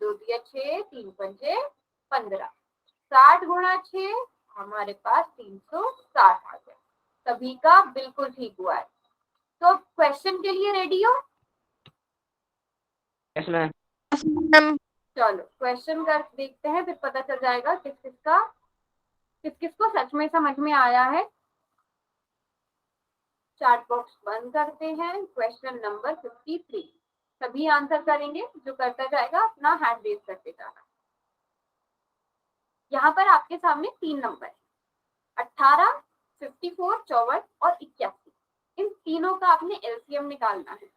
2 दिया 6, 3 पंजे 15, 60 गुणा 6 हमारे पास 360 आ गया। सभी का बिल्कुल ठीक हुआ है। तो क्वेश्चन के लिए रेडी हो? Yes ma'am. मैम चलो क्वेश्चन कर देखते हैं, फिर पता चल जाएगा किस किसको सच में समझ में आया है। चैट बॉक्स बंद करते हैं। क्वेश्चन नंबर 53 सभी आंसर करेंगे, जो करता जाएगा अपना हैंड रेज करते जाना। यहाँ पर आपके सामने 3 नंबर है, 18, 54, 54 और 81। इन तीनों का आपने एलसीएम निकालना है।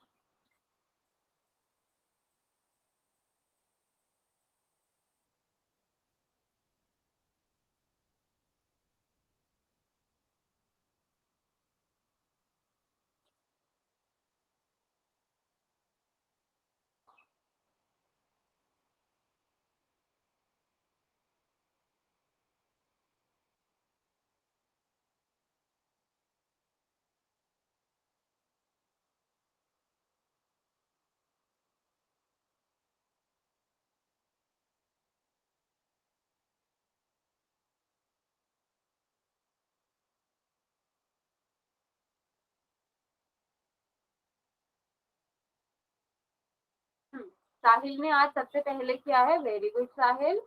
साहिल ने आज सबसे पहले किया है, वेरी गुड साहिल।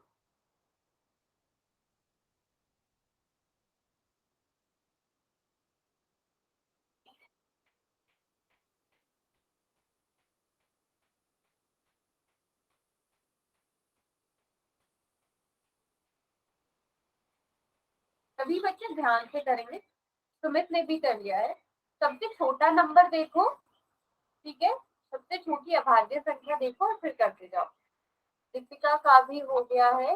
सभी बच्चे ध्यान से करेंगे। सुमित ने भी कर लिया है। सबसे छोटा नंबर देखो, ठीक है, सबसे छोटी अभाज्य संख्या देखो और फिर करते जाओ। दीपिका का भी हो गया है,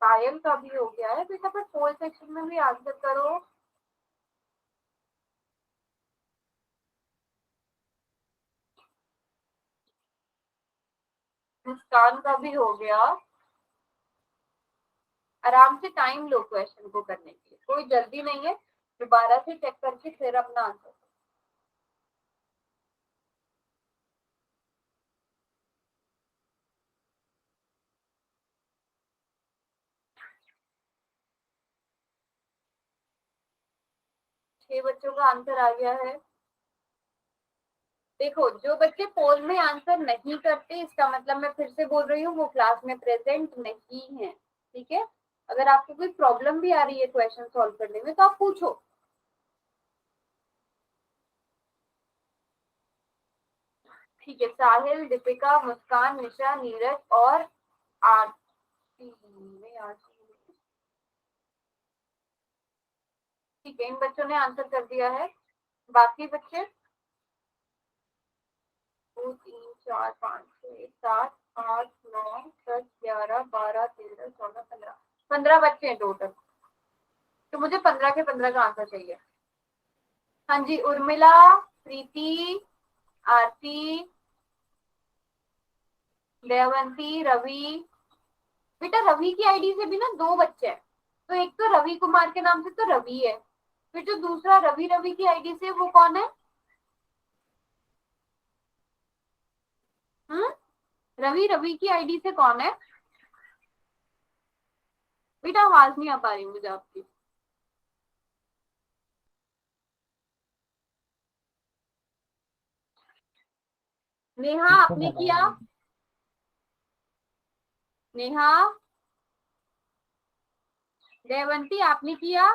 पायल का भी हो गया है। बेटा पर पोल सेक्शन में भी आंसर करो। मुस्कान का भी हो गया। आराम से टाइम लो क्वेश्चन को करने के लिए, कोई जल्दी नहीं है। दोबारा से चेक करके फिर अपना आंसर। छह बच्चों का आंसर आ गया है। देखो जो बच्चे पोल में आंसर नहीं करते, इसका मतलब मैं फिर से बोल रही हूँ, वो क्लास में प्रेजेंट नहीं है, ठीक है। अगर आपको कोई प्रॉब्लम भी आ रही है क्वेश्चन सॉल्व करने में तो आप पूछो। ठीक है, साहिल, दीपिका, मुस्कान, निशा, नीरज और आरती ठीक है, इन बच्चों ने आंसर कर दिया है। बाकी बच्चे 2 3 4 5 6 7 8 9 10 11 12 13 14 15 15 बच्चे हैं टोटल। तो मुझे 15 के 15 का आंसर चाहिए। हाँ जी, उर्मिला, प्रीति, आरती, देवंती, रवि। बेटा रवि की आईडी से भी ना 2 बच्चे हैं, तो एक तो रवि कुमार के नाम से तो रवि है, फिर जो दूसरा रवि रवि की आईडी से वो कौन है? हम्म, रवि रवि की आईडी से कौन है? बेटा आवाज नहीं आ पा रही मुझे आपकी। नेहा आपने किया? नेहा, देवंती आपने किया?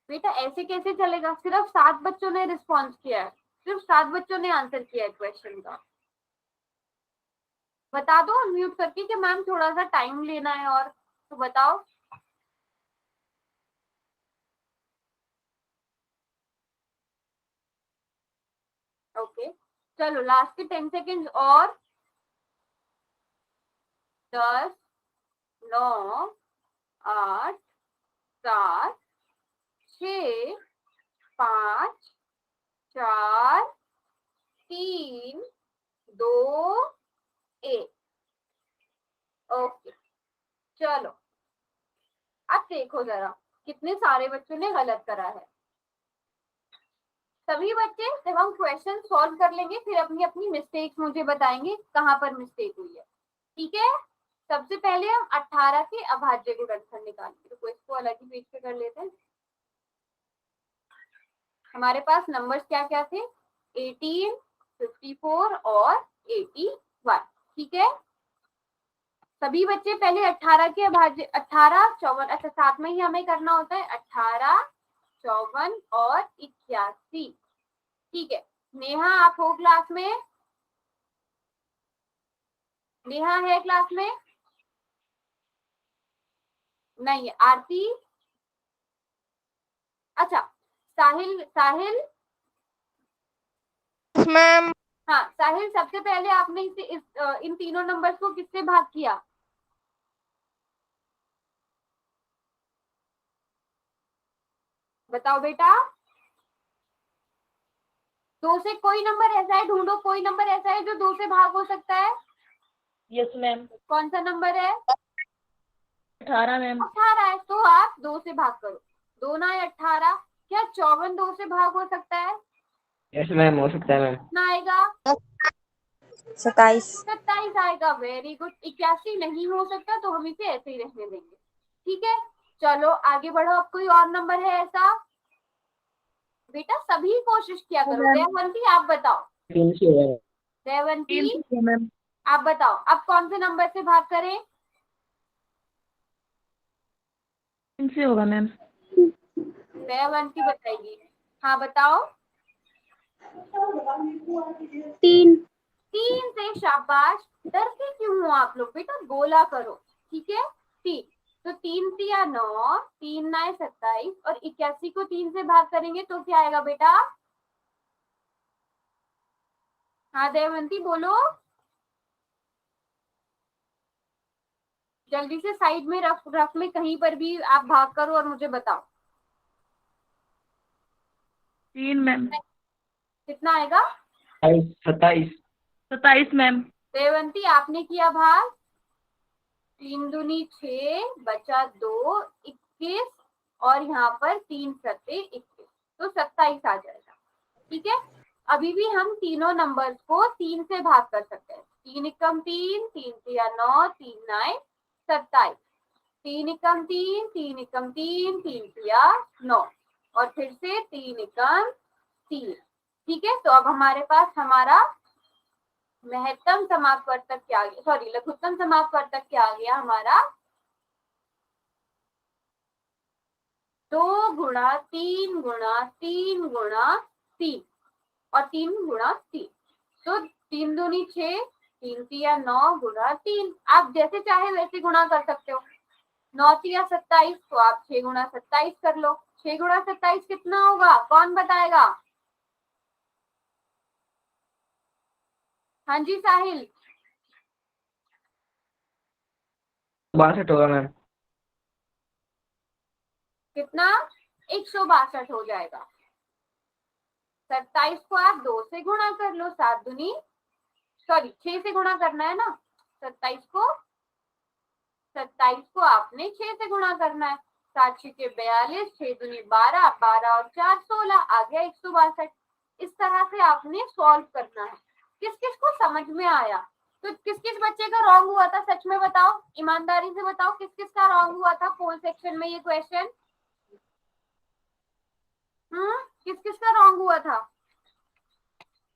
बेटा ऐसे कैसे चलेगा, सिर्फ 7 बच्चों ने रिस्पॉन्स किया है, सिर्फ 7 बच्चों ने आंसर किया है क्वेश्चन का। बता दो अनम्यूट करके कि मैम थोड़ा सा टाइम लेना है और, तो बताओ। ओके चलो लास्ट के 10 सेकेंड और। 10, 9, 8, 7, 6, 5, 4, 3, 2, 1। ओके चलो अब देखो जरा कितने सारे बच्चों ने गलत करा है। सभी बच्चे जब हम क्वेश्चन सॉल्व कर लेंगे फिर अपनी अपनी मिस्टेक्स मुझे बताएंगे कहाँ पर मिस्टेक हुई है, ठीक है। सबसे पहले हम 18 के अभाज्य गुणनफल निकालेंगे, तो इसको अलग ही पेज पे कर लेते हैं। हमारे पास नंबर्स क्या क्या थे, 18, 54 और 81, ठीक है। सभी बच्चे पहले 18 के अभाज्य 18, 54, अच्छा साथ में ही हमें करना होता है 18, 54 और 81, ठीक है। नेहा आप हो क्लास में, नेहा है क्लास में, नहीं आरती, अच्छा साहिल, साहिल मैम हाँ साहिल, सबसे पहले आपने इन तीनों नंबर्स को किससे भाग किया, बताओ बेटा। 2 से कोई नंबर ऐसा है, ढूंढो कोई नंबर ऐसा है जो 2 से भाग हो सकता है। Yes ma'am. कौन सा नंबर है, 18 मैम। 18 है, तो आप 2 से भाग करो, 2 ना 18, क्या 54 2 से भाग हो सकता है, यस मैम, हो सकता है मैम। कितना आएगा, 27। 27 आएगा, वेरी गुड। 81 नहीं हो सकता तो हम इसे ऐसे ही रहने देंगे, ठीक है। चलो आगे बढ़ो, अब कोई और नंबर है ऐसा, बेटा सभी कोशिश किया करो। मैम। देवंती आप बताओ, 3 से होगा। देवंती मैम। आप बताओ अब कौन से नंबर से भाग करें, 3 से होगा मैम। देवंती बताएगी, हाँ बताओ। 3। 3 से, शाबाश। डरते क्यों हो आप लोग, बेटा बोला करो, ठीक है। 3, तो 3 तिया 9, 3 9 27 और 81 को 3 से भाग करेंगे तो क्या आएगा बेटा, हाँ देवंती बोलो, जल्दी से साइड में रफ रफ में कहीं पर भी आप भाग करो और मुझे बताओ 3 मैम। कितना आएगा। 27। 27 मैम। देवंती आपने किया भाग, 3 दूनी 6 बचा 2, 21 और यहाँ पर 3 सत्ते 21, तो 27 आ जाएगा, ठीक है। अभी भी हम तीनों नंबर्स को 3 से भाग कर सकते हैं, 3 एकम 3, 3 तिया 9, 3 9 27, 3 एकम 3, 3 एकम 3, 3 तिया 9 और फिर से 3 एकम 3, ठीक है। तो अब हमारे पास हमारा महत्तम समापवर्तक क्या आ गया, सॉरी लघुत्तम समापवर्तक क्या आ गया हमारा, 2 गुणा 3 गुणा 3 गुणा 3 और 3 गुणा 3, तो 3 दूनी 6, 3 तिया 9 गुणा 3, आप जैसे चाहे वैसे गुणा कर सकते हो। 9 तिया 27, तो आप 6 गुणा 27 कर लो, 6 गुणा 27 कितना होगा, कौन बताएगा, हाँ जी साहिल। 62 होगा मैम। कितना, 162 हो जाएगा। 27 को आप 2 से गुणा कर लो, 7 दूनी, सॉरी 6 से गुणा करना है ना, 27 को आपने 6 से गुणा करना है, 7 6 42, 6 दूनी 12, 12 और 4 16, आ गया 162। इस तरह से आपने सॉल्व करना है। किस किस को समझ में आया, तो किस किस बच्चे का रॉन्ग हुआ था, सच में बताओ, ईमानदारी से बताओ किस किस का रॉन्ग हुआ था पोल सेक्शन में ये क्वेश्चन, किस किस का रॉन्ग हुआ था,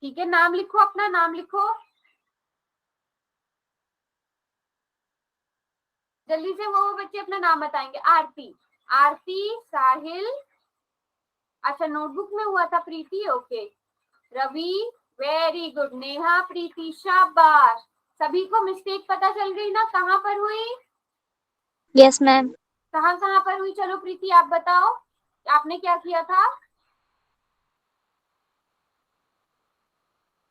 ठीक है। नाम लिखो, अपना नाम लिखो जल्दी से, वो बच्चे अपना नाम बताएंगे। आरती, आरती, साहिल, अच्छा नोटबुक में हुआ था Preeti, okay, Ravi, very good, Neha, Preeti, शाबाश, सभी को मिस्टेक पता चल गई ना, कहाँ पर हुई, यस मैम। कहाँ कहाँ पर हुई? चलो प्रीति आप बताओ, आपने क्या किया था?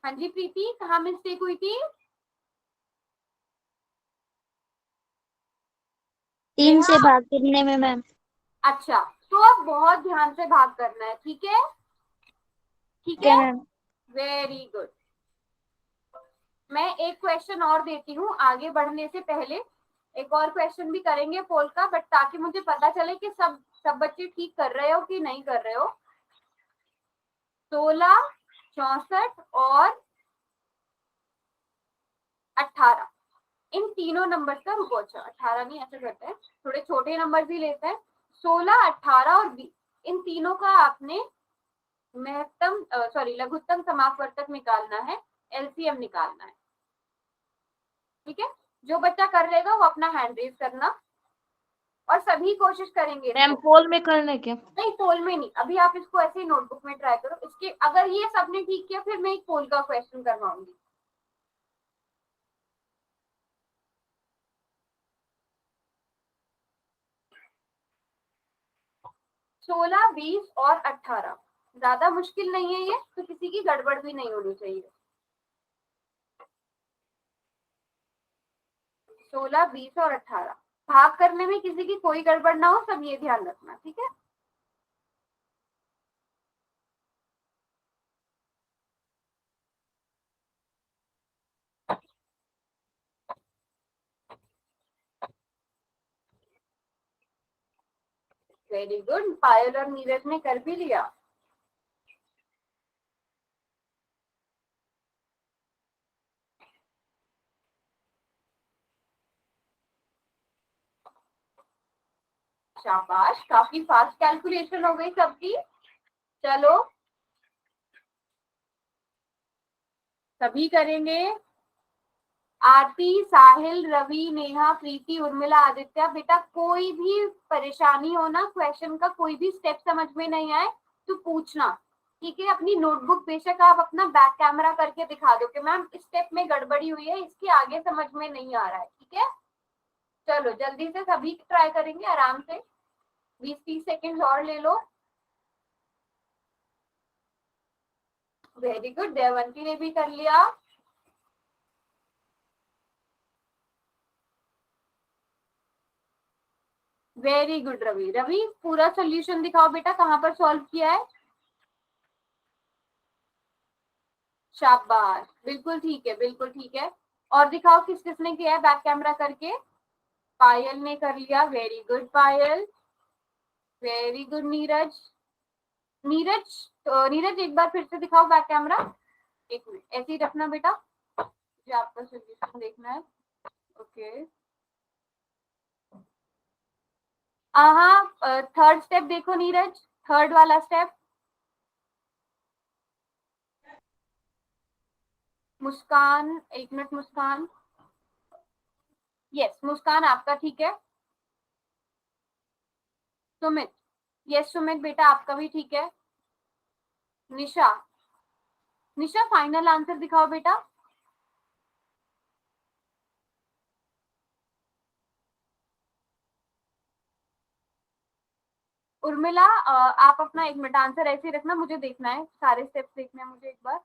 हाँ जी प्रीति, कहाँ मिस्टेक हुई थी? 3 से भाग करने में मैम। अच्छा, तो अब बहुत ध्यान से भाग करना है, ठीक है? ठीक ओके है, मैम। Very good. मैं एक क्वेश्चन और देती हूँ आगे बढ़ने से पहले, एक और क्वेश्चन भी करेंगे पोल का, बट ताकि मुझे पता चले कि सब बच्चे ठीक कर रहे हो कि नहीं कर रहे हो। 16, 64 और 18, इन तीनों नंबर का रुको, अच्छा 18 नहीं, ऐसे करते हैं थोड़े छोटे नंबर भी लेते हैं। 16, 18 और 20, इन तीनों का आपने लघुत्तम समापवर्तक निकालना है, एलसीएम निकालना है, ठीक है? जो बच्चा कर लेगा वो अपना हैंड रेज करना, और सभी कोशिश करेंगे मैम इसको। पोल में करना क्या? नहीं, पोल में नहीं, अभी आप इसको ऐसे ही नोटबुक में ट्राई करो। इसके अगर ये सबने ठीक किया फिर मैं एक पोल का क्वेश्चन करवाऊंगी। 16, 20 और 18 ज्यादा मुश्किल नहीं है ये, तो किसी की गड़बड़ भी नहीं होनी चाहिए। 16, 20 और 18 भाग करने में किसी की कोई गड़बड़ ना हो, सब ये ध्यान रखना, ठीक है? वेरी गुड, पायल और नीरज ने कर भी लिया। शाबाश, काफी फास्ट कैलकुलेशन हो गई सबकी। चलो सभी करेंगे। आरती, साहिल, रवि, नेहा, प्रीति, उर्मिला, आदित्य, बेटा कोई भी परेशानी हो ना, क्वेश्चन का कोई भी स्टेप समझ में नहीं आए तो पूछना, ठीक है? अपनी नोटबुक बेशक आप अपना बैक कैमरा करके दिखा दो कि मैम इस स्टेप में गड़बड़ी हुई है, इसके आगे समझ में नहीं आ रहा है, ठीक है? चलो जल्दी से सभी ट्राई करेंगे आराम से, 20-30 सेकेंड और ले लो। वेरी गुड, देवंती ने भी कर लिया। वेरी गुड रवि, रवि पूरा सोल्यूशन दिखाओ बेटा, कहाँ पर सॉल्व किया है? शाबाश, बिल्कुल ठीक है, बिल्कुल ठीक है। और दिखाओ किस किसने किया है बैक कैमरा करके। पायल ने कर लिया, very good Payal. Very good Neeraj. Neeraj, Neeraj एक बार फिर से दिखाओ बैक कैमरा। एक मिनट ऐसे ही रखना बेटा, मुझे आपका सोल्यूशन देखना है। ओके, हाँ, थर्ड स्टेप देखो नीरज, थर्ड वाला स्टेप। मुस्कान, एक मिनट मुस्कान, यस मुस्कान आपका ठीक है। सुमित, यस सुमित बेटा आपका भी ठीक है। निशा, निशा फाइनल आंसर दिखाओ बेटा। उर्मिला, आप अपना एक मिनट आंसर ऐसे ही रखना, मुझे देखना है, सारे स्टेप्स देखने हैं मुझे एक बार।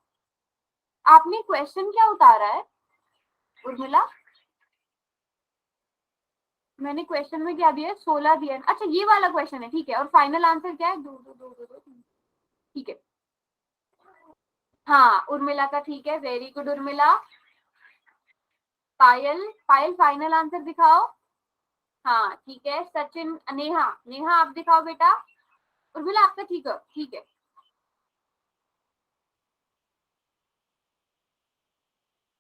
आपने क्वेश्चन क्या उतारा है उर्मिला? मैंने क्वेश्चन में क्या दिया है? 16 दिया है, अच्छा ये वाला क्वेश्चन है, ठीक है। और फाइनल आंसर क्या है? 2 2 2 2 2, ठीक है। हाँ उर्मिला का ठीक है, वेरी गुड उर्मिला। पायल, पायल फाइनल आंसर दिखाओ। हाँ ठीक है। सचिन, नेहा, नेहा आप दिखाओ बेटा। उर्मिला आपका ठीक है, ठीक है।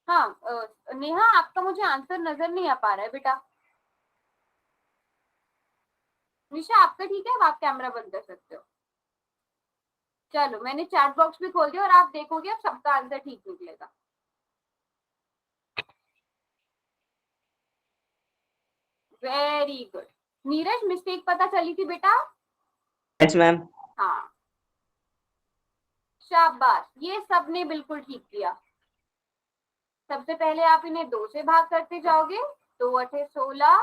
हाँ नेहा आपका मुझे आंसर नजर नहीं आ पा रहा है बेटा। निशा आपका ठीक है, आप कैमरा बंद कर सकते हो। चलो मैंने चैट बॉक्स भी खोल दिया और आप देखोगे अब सबका आंसर ठीक निकलेगा। Very good. नीरज मिस्टेक पता चली थी बेटा? Yes ma'am. हाँ शाबाश, ये सबने बिल्कुल ठीक किया। सबसे पहले आप इन्हें 2 से भाग करते जाओगे, 2 अठे 16,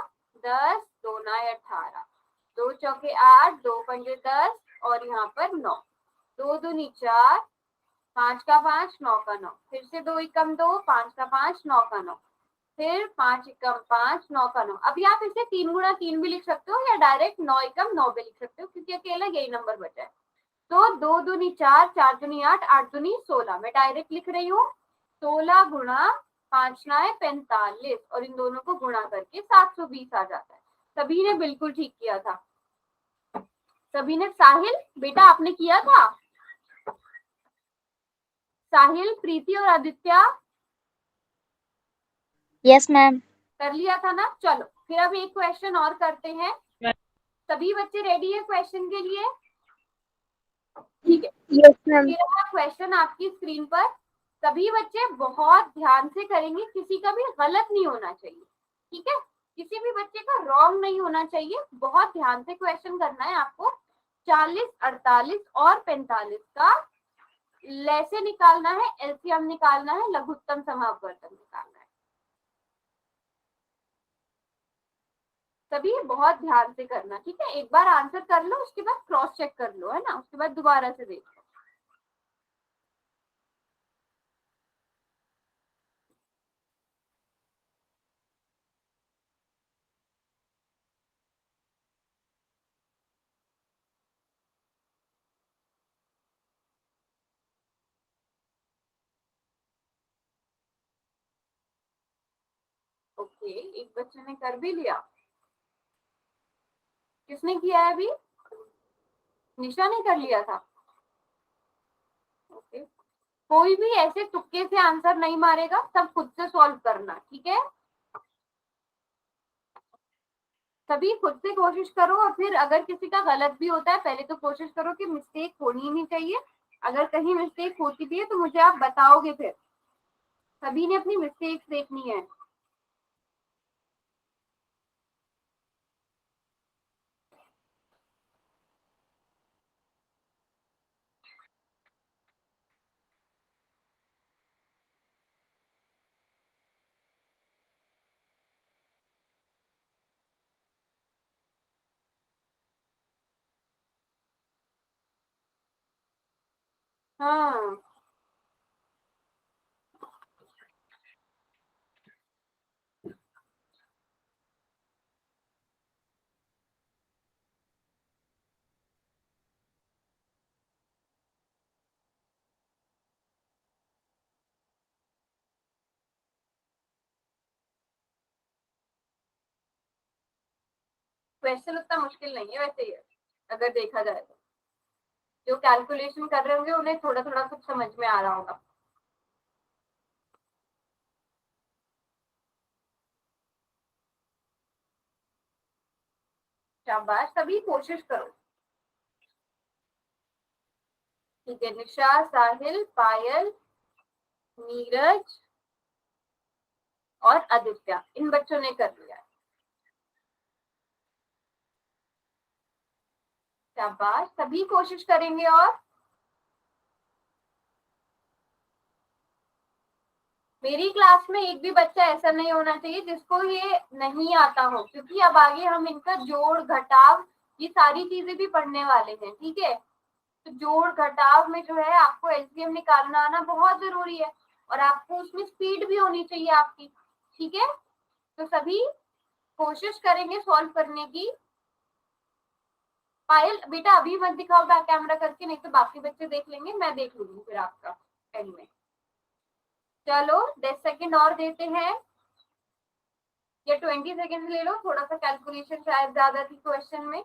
10, 2 9 18, 2 चौके 8, 2 पंजे 10 और यहाँ पर 9, 2 दूनी 4, 5 का 5, 9 का 9, फिर से 2 एकम 2, 5 का 5, 9 का 9, फिर 5 एकम 5, 9 का 9। अभी आप इसे 3 गुणा 3 भी लिख सकते हो या डायरेक्ट 9 एकम 9 भी लिख सकते हो, क्योंकि अकेला यही नंबर बचा है। तो 2 दूनी 4, 4 दूनी 8, 8 दूनी 16, मैं डायरेक्ट लिख रही हूँ 16 गुणा 5 9 45 और इन दोनों को गुणा करके 720 आ जाता है। सभी ने बिल्कुल ठीक किया था। सभी ने, साहिल बेटा आपने किया था? साहिल, प्रीति और आदित्य यस मैम। कर लिया था ना? चलो फिर अब एक क्वेश्चन और करते हैं। सभी बच्चे रेडी है क्वेश्चन के लिए? ठीक है, यस मैम। क्वेश्चन आपकी स्क्रीन पर। सभी बच्चे बहुत ध्यान से करेंगे, किसी का भी गलत नहीं होना चाहिए, ठीक है? किसी भी बच्चे का रॉन्ग नहीं होना चाहिए, बहुत ध्यान से क्वेश्चन करना है आपको। 40, 48 और 45 का लैसे निकालना है, एलसीएम निकालना है, लघुत्तम समापवर्तन निकालना है। सभी बहुत ध्यान से करना, ठीक है? एक बार आंसर कर लो, उसके बाद क्रॉस चेक कर लो, है ना? उसके बाद दोबारा से देख लो। ओके, एक बच्चे ने कर भी लिया। किसने किया है अभी? निशा ने कर लिया था। ओके, कोई भी ऐसे तुक्के से आंसर नहीं मारेगा, सब खुद से सॉल्व करना, ठीक है? सभी खुद से कोशिश करो, और फिर अगर किसी का गलत भी होता है, पहले तो कोशिश करो कि मिस्टेक होनी ही नहीं चाहिए। अगर कहीं मिस्टेक होती भी है तो मुझे आप बताओगे फिर। सभी ने अपनी मिस्टेक्स देखनी है। हाँ, क्वेश्चन उतना मुश्किल नहीं है वैसे ये, अगर देखा जाए तो। जो कैलकुलेशन कर रहे होंगे उन्हें थोड़ा थोड़ा कुछ समझ में आ रहा होगा। शाबाश, सभी कोशिश करो। ठीक है, निशा, साहिल, पायल, नीरज और आदित्य, इन बच्चों ने कर लिया। शाबाश, सभी कोशिश करेंगे। और मेरी क्लास में एक भी बच्चा ऐसा नहीं होना चाहिए जिसको ये नहीं आता हो, क्योंकि अब आगे हम इनका जोड़ घटाव ये सारी चीजें भी पढ़ने वाले हैं, ठीक है? तो जोड़ घटाव में जो है आपको एलसीएम निकालना आना बहुत जरूरी है, और आपको उसमें स्पीड भी होनी चाहिए आपकी, ठीक है? तो सभी कोशिश करेंगे सॉल्व करने की। पायल बेटा अभी मत दिखाओ बैक कैमरा करके, नहीं तो बाकी बच्चे देख लेंगे, मैं देख लूंगी फिर आपका एंड में। चलो 10 सेकेंड और देते हैं, या 20 सेकेंड ले लो, थोड़ा सा कैलकुलेशन शायद ज्यादा थी क्वेश्चन में,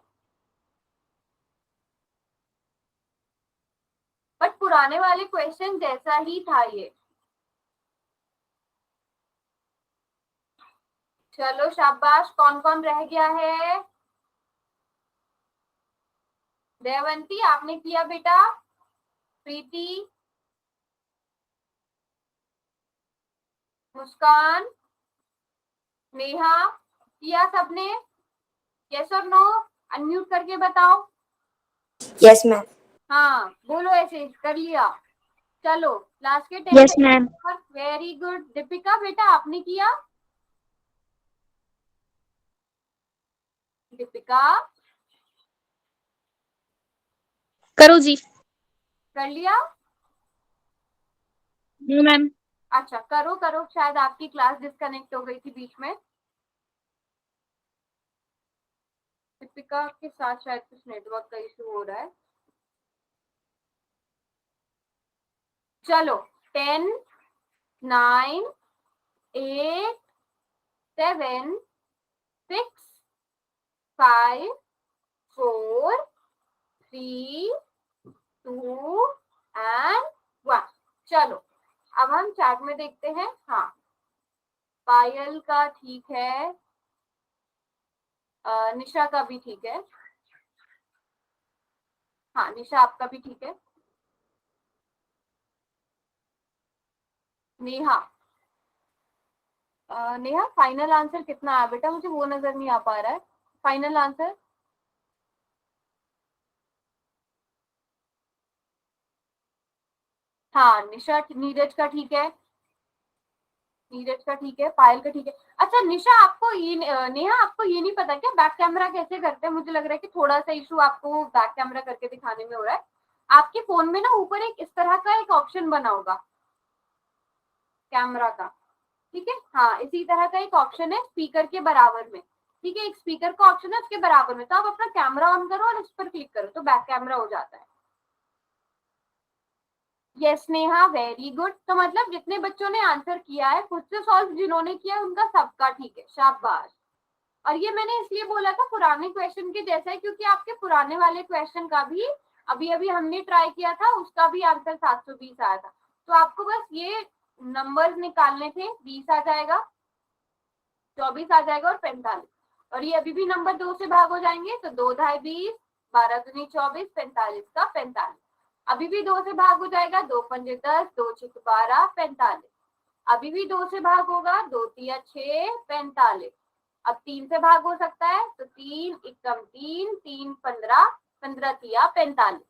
बट पुराने वाले क्वेश्चन जैसा ही था ये। चलो शाबाश, कौन कौन रह गया है? देवंती आपने किया बेटा, प्रीति, मुस्कान, नेहा, किया सबने? यस और नो? अनम्यूट करके बताओ। Yes ma'am. हाँ बोलो, ऐसे कर लिया। चलो क्लास के yes ma'am. Very good. Deepika बेटा आपने किया? दीपिका करो जी। कर लिया? No ma'am. अच्छा करो करो, शायद आपकी क्लास डिस्कनेक्ट हो गई थी बीच में। दीपिका के साथ शायद कुछ नेटवर्क का इशू हो रहा है। चलो 10 9 8 7 6 5 4 3 2 एंड 1। चलो अब हम चैट में देखते हैं। हाँ पायल का ठीक है, निशा का भी ठीक है। हाँ निशा आपका भी ठीक है। नेहा नेहा फाइनल आंसर कितना आया बेटा? मुझे वो नजर नहीं आ पा रहा है। फाइनल आंसर हाँ निशा नीरज का ठीक है, नीरज का ठीक है, पायल का ठीक है। अच्छा निशा आपको ये नेहा आपको ये नहीं पता क्या बैक कैमरा कैसे करते हैं? मुझे लग रहा है कि थोड़ा सा इशू आपको बैक कैमरा करके दिखाने में हो रहा है। आपके फोन में ना ऊपर एक इस तरह का एक ऑप्शन बना होगा कैमरा का, ठीक है? हाँ इसी तरह का एक ऑप्शन है स्पीकर के बराबर में, ठीक है? एक स्पीकर का ऑप्शन है उसके बराबर में, तो आप अपना कैमरा ऑन करो और इस पर क्लिक करो तो बैक कैमरा हो जाता है। Yes Neha very good. तो मतलब जितने बच्चों ने आंसर किया है खुद से सॉल्व जिन्होंने किया है उनका सबका ठीक है, शाबाश। और ये मैंने इसलिए बोला था पुराने क्वेश्चन के जैसा है क्योंकि आपके पुराने वाले क्वेश्चन का भी अभी अभी हमने ट्राई किया था, उसका भी आंसर 720 आया था। तो आपको बस ये नंबर्स निकालने थे, 20 आ जाएगा, 24 आ जाएगा और 45। और ये अभी भी नंबर 2 से भाग हो जाएंगे तो 2 ढाई 20, 12 दूनी 24, 45 का 45। अभी भी 2 से भाग हो जाएगा, 2 पंजे 10, 2 6 12, 45। अभी भी 2 से भाग होगा, 2 तिया 6, 45। अब 3 से भाग हो सकता है तो 3 एकम 3, 3 15, 15 तिया 45।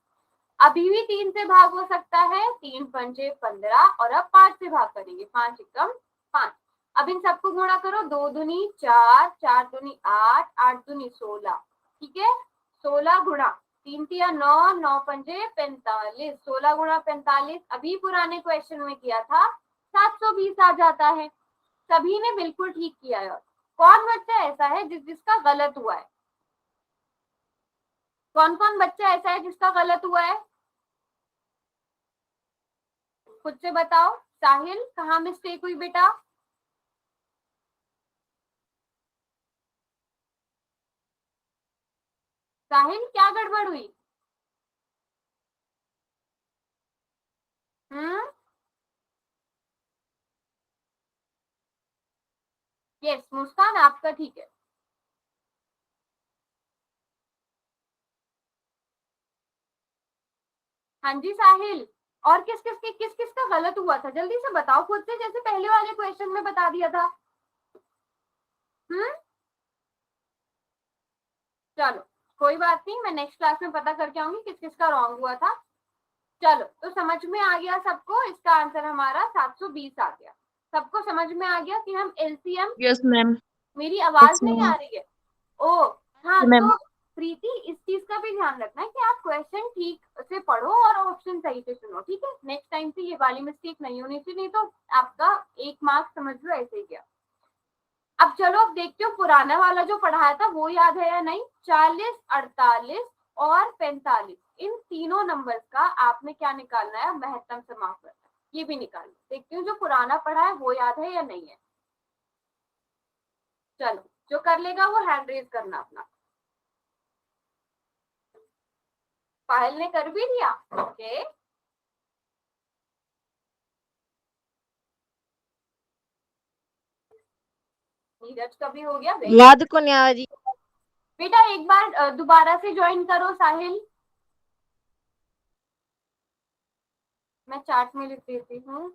अभी भी 3 से भाग हो सकता है, 3 पंजे 15। और अब 5 से भाग करेंगे, 5 एकम 5। अब इन सबको गुणा करो, 2 दूनी 4, 4 दूनी 8, 8 दूनी 16, ठीक है? 16 गुणा 3 तिया 9, 9 पंजे 45, 16 गुणा 45 अभी पुराने क्वेश्चन में किया था 720 आ जाता है। सभी ने बिल्कुल ठीक किया है। कौन बच्चा ऐसा है जिसका गलत हुआ है? कौन कौन बच्चा ऐसा है जिसका गलत हुआ है? खुद से बताओ। साहिल कहाँ मिस्टेक हुई बेटा? साहिल क्या गड़बड़ हुई? हम्म यस मुस्कान आपका ठीक है। हाँ जी साहिल। और किस किस का गलत हुआ था? जल्दी से बताओ खुद से, जैसे पहले वाले क्वेश्चन में बता दिया था। हम्म चलो कोई बात नहीं, मैं नेक्स्ट क्लास में पता करके आऊंगी किस किस का रॉन्ग हुआ था। चलो तो समझ में आ गया सबको, इसका आंसर हमारा 720 आ गया। सबको समझ में आ गया कि हम एलसीएम। Yes ma'am. मेरी आवाज यस नहीं आ मैम। रही है? ओ हाँ मैम। तो प्रीति इस चीज का भी ध्यान रखना है कि आप क्वेश्चन ठीक से पढ़ो और ऑप्शन सही से सुनो, ठीक है? नेक्स्ट टाइम से ये वाली मिस्टेक नहीं होनी चाहिए, नहीं तो आपका 1 मार्क समझ लो ऐसे ही गया। अब चलो अब देखते हो पुराना वाला जो पढ़ाया था वो याद है या नहीं। 40 48 और 45 इन तीनों नंबर्स का आपने क्या निकालना है? महत्तम समापन, ये भी निकालना। देखती हूँ जो पुराना पढ़ा है वो याद है या नहीं है। चलो जो कर लेगा वो हैंड रेज करना अपना। पायल ने कर भी दिया, ओके। नीरज का भी हो गया, याद को नहीं आ रही। बेटा एक बार दोबारा से ज्वाइन करो साहिल। मैं चार्ट में लिख देती हूँ।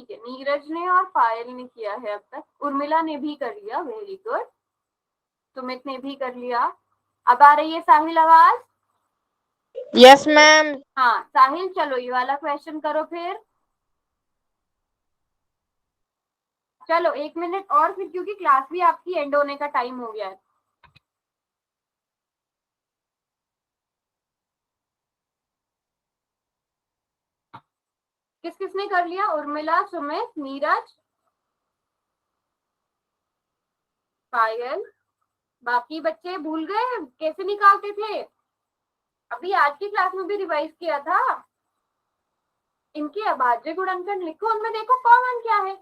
ठीक है, नीरज ने और पायल ने किया है अब तक, उर्मिला ने भी कर लिया, वेरी गुड, सुमित ने भी कर लिया। अब आ रही है साहिल आवाज। Yes ma'am. हाँ साहिल, चलो ये वाला क्वेश्चन करो फिर। चलो 1 मिनट और फिर, क्योंकि क्लास भी आपकी एंड होने का टाइम हो गया है। किस किसने कर लिया? उर्मिला, सुमित, नीरज, पायल। बाकी बच्चे भूल गए कैसे निकालते थे? अभी आज की क्लास में भी रिवाइज किया था। इनके अभाज्य गुणनखंड लिखो, उनमें देखो कॉमन क्या है।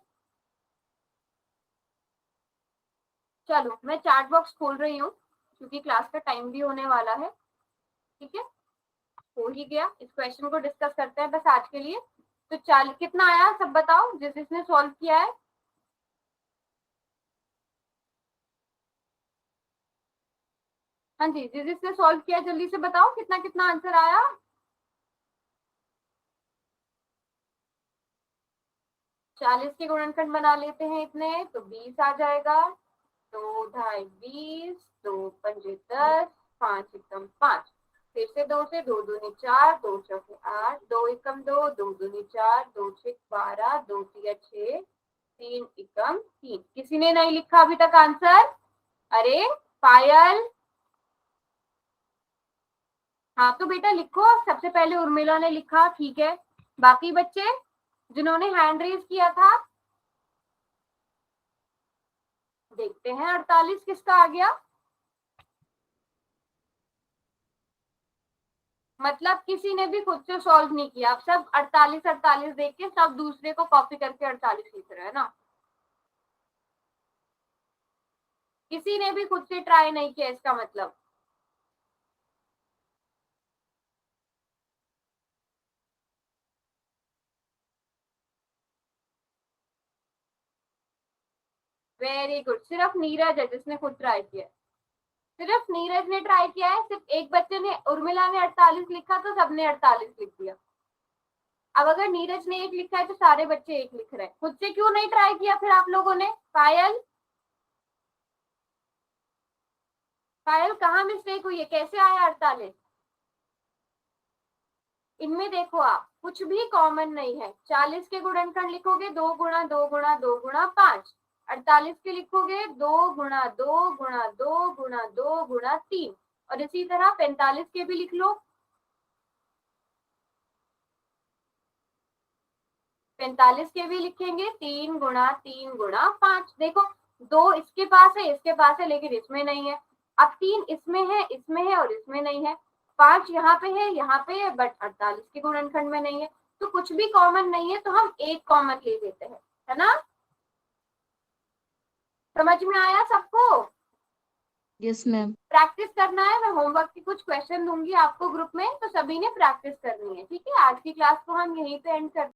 चलो मैं चार्ट बॉक्स खोल रही हूँ क्योंकि क्लास का टाइम भी होने वाला है। ठीक है, हो ही गया, इस क्वेश्चन को डिस्कस करते हैं बस आज के लिए। तो 40 कितना आया सब बताओ, जिसने सॉल्व किया है। हाँ जी, जिसने सॉल्व किया जल्दी से बताओ कितना कितना आंसर आया। 40 के गुणनखंड बना लेते हैं इतने, तो 20 आ जाएगा। 2 ढाई 20, 2 पंजे 10, 5 एकम 5, फिर से 2 से, 2 दूनी 4, 2 चौके 8, 2 एकम 2, 2 दूनी 4, 2 छः 12, 2 तिया 6, 3 एकम 3। किसी ने नहीं लिखा अभी तक आंसर? अरे पायल, हाँ तो बेटा लिखो, सबसे पहले उर्मिला ने लिखा, ठीक है। बाकी बच्चे जिन्होंने हैंड रेज किया था, देखते हैं 48 किसका आ गया। मतलब किसी ने भी खुद से सॉल्व नहीं किया, आप सब 48 देख के सब दूसरे को कॉपी करके 48 लिख रहे हैं ना। किसी ने भी खुद से ट्राई नहीं किया, इसका मतलब। वेरी गुड, सिर्फ नीरज है जिसने खुद ट्राई किया। सिर्फ नीरज ने ट्राई किया है, सिर्फ एक बच्चे ने, उर्मिला ने 48 लिखा तो सबने 48 लिख दिया। अब अगर नीरज ने 1 लिखा है तो सारे बच्चे 1 लिख रहे हैं। खुद से क्यों नहीं ट्राई किया फिर आप लोगों ने? पायल, पायल कहाँ मिस्टेक हुई है, कैसे आया 48? इनमें देखो आप, कुछ भी कॉमन नहीं है। 40 के गुणनखंड लिखोगे 2 गुणा 2 गुणा 2 गुणा 5, 48 के लिखोगे 2 गुणा 2 गुणा 2 गुणा 2 गुणा 3, और इसी तरह 45 के भी लिख लो। 45 के भी लिखेंगे 3 गुणा 3 गुणा 5। देखो 2 इसके पास है, इसके पास है, लेकिन इसमें नहीं है। अब 3 इसमें है, इसमें है और इसमें नहीं है। 5 यहाँ पे है, यहाँ पे है, बट 48 के गुणनखंड में नहीं है। तो कुछ भी कॉमन नहीं है, तो हम एक कॉमन ले लेते हैं, है ना। समझ में आया सबको? Yes ma'am. प्रैक्टिस करना है, मैं होमवर्क के कुछ क्वेश्चन दूंगी आपको ग्रुप में, तो सभी ने प्रैक्टिस करनी है। ठीक है, आज की क्लास को हम यहीं पे एंड करते हैं।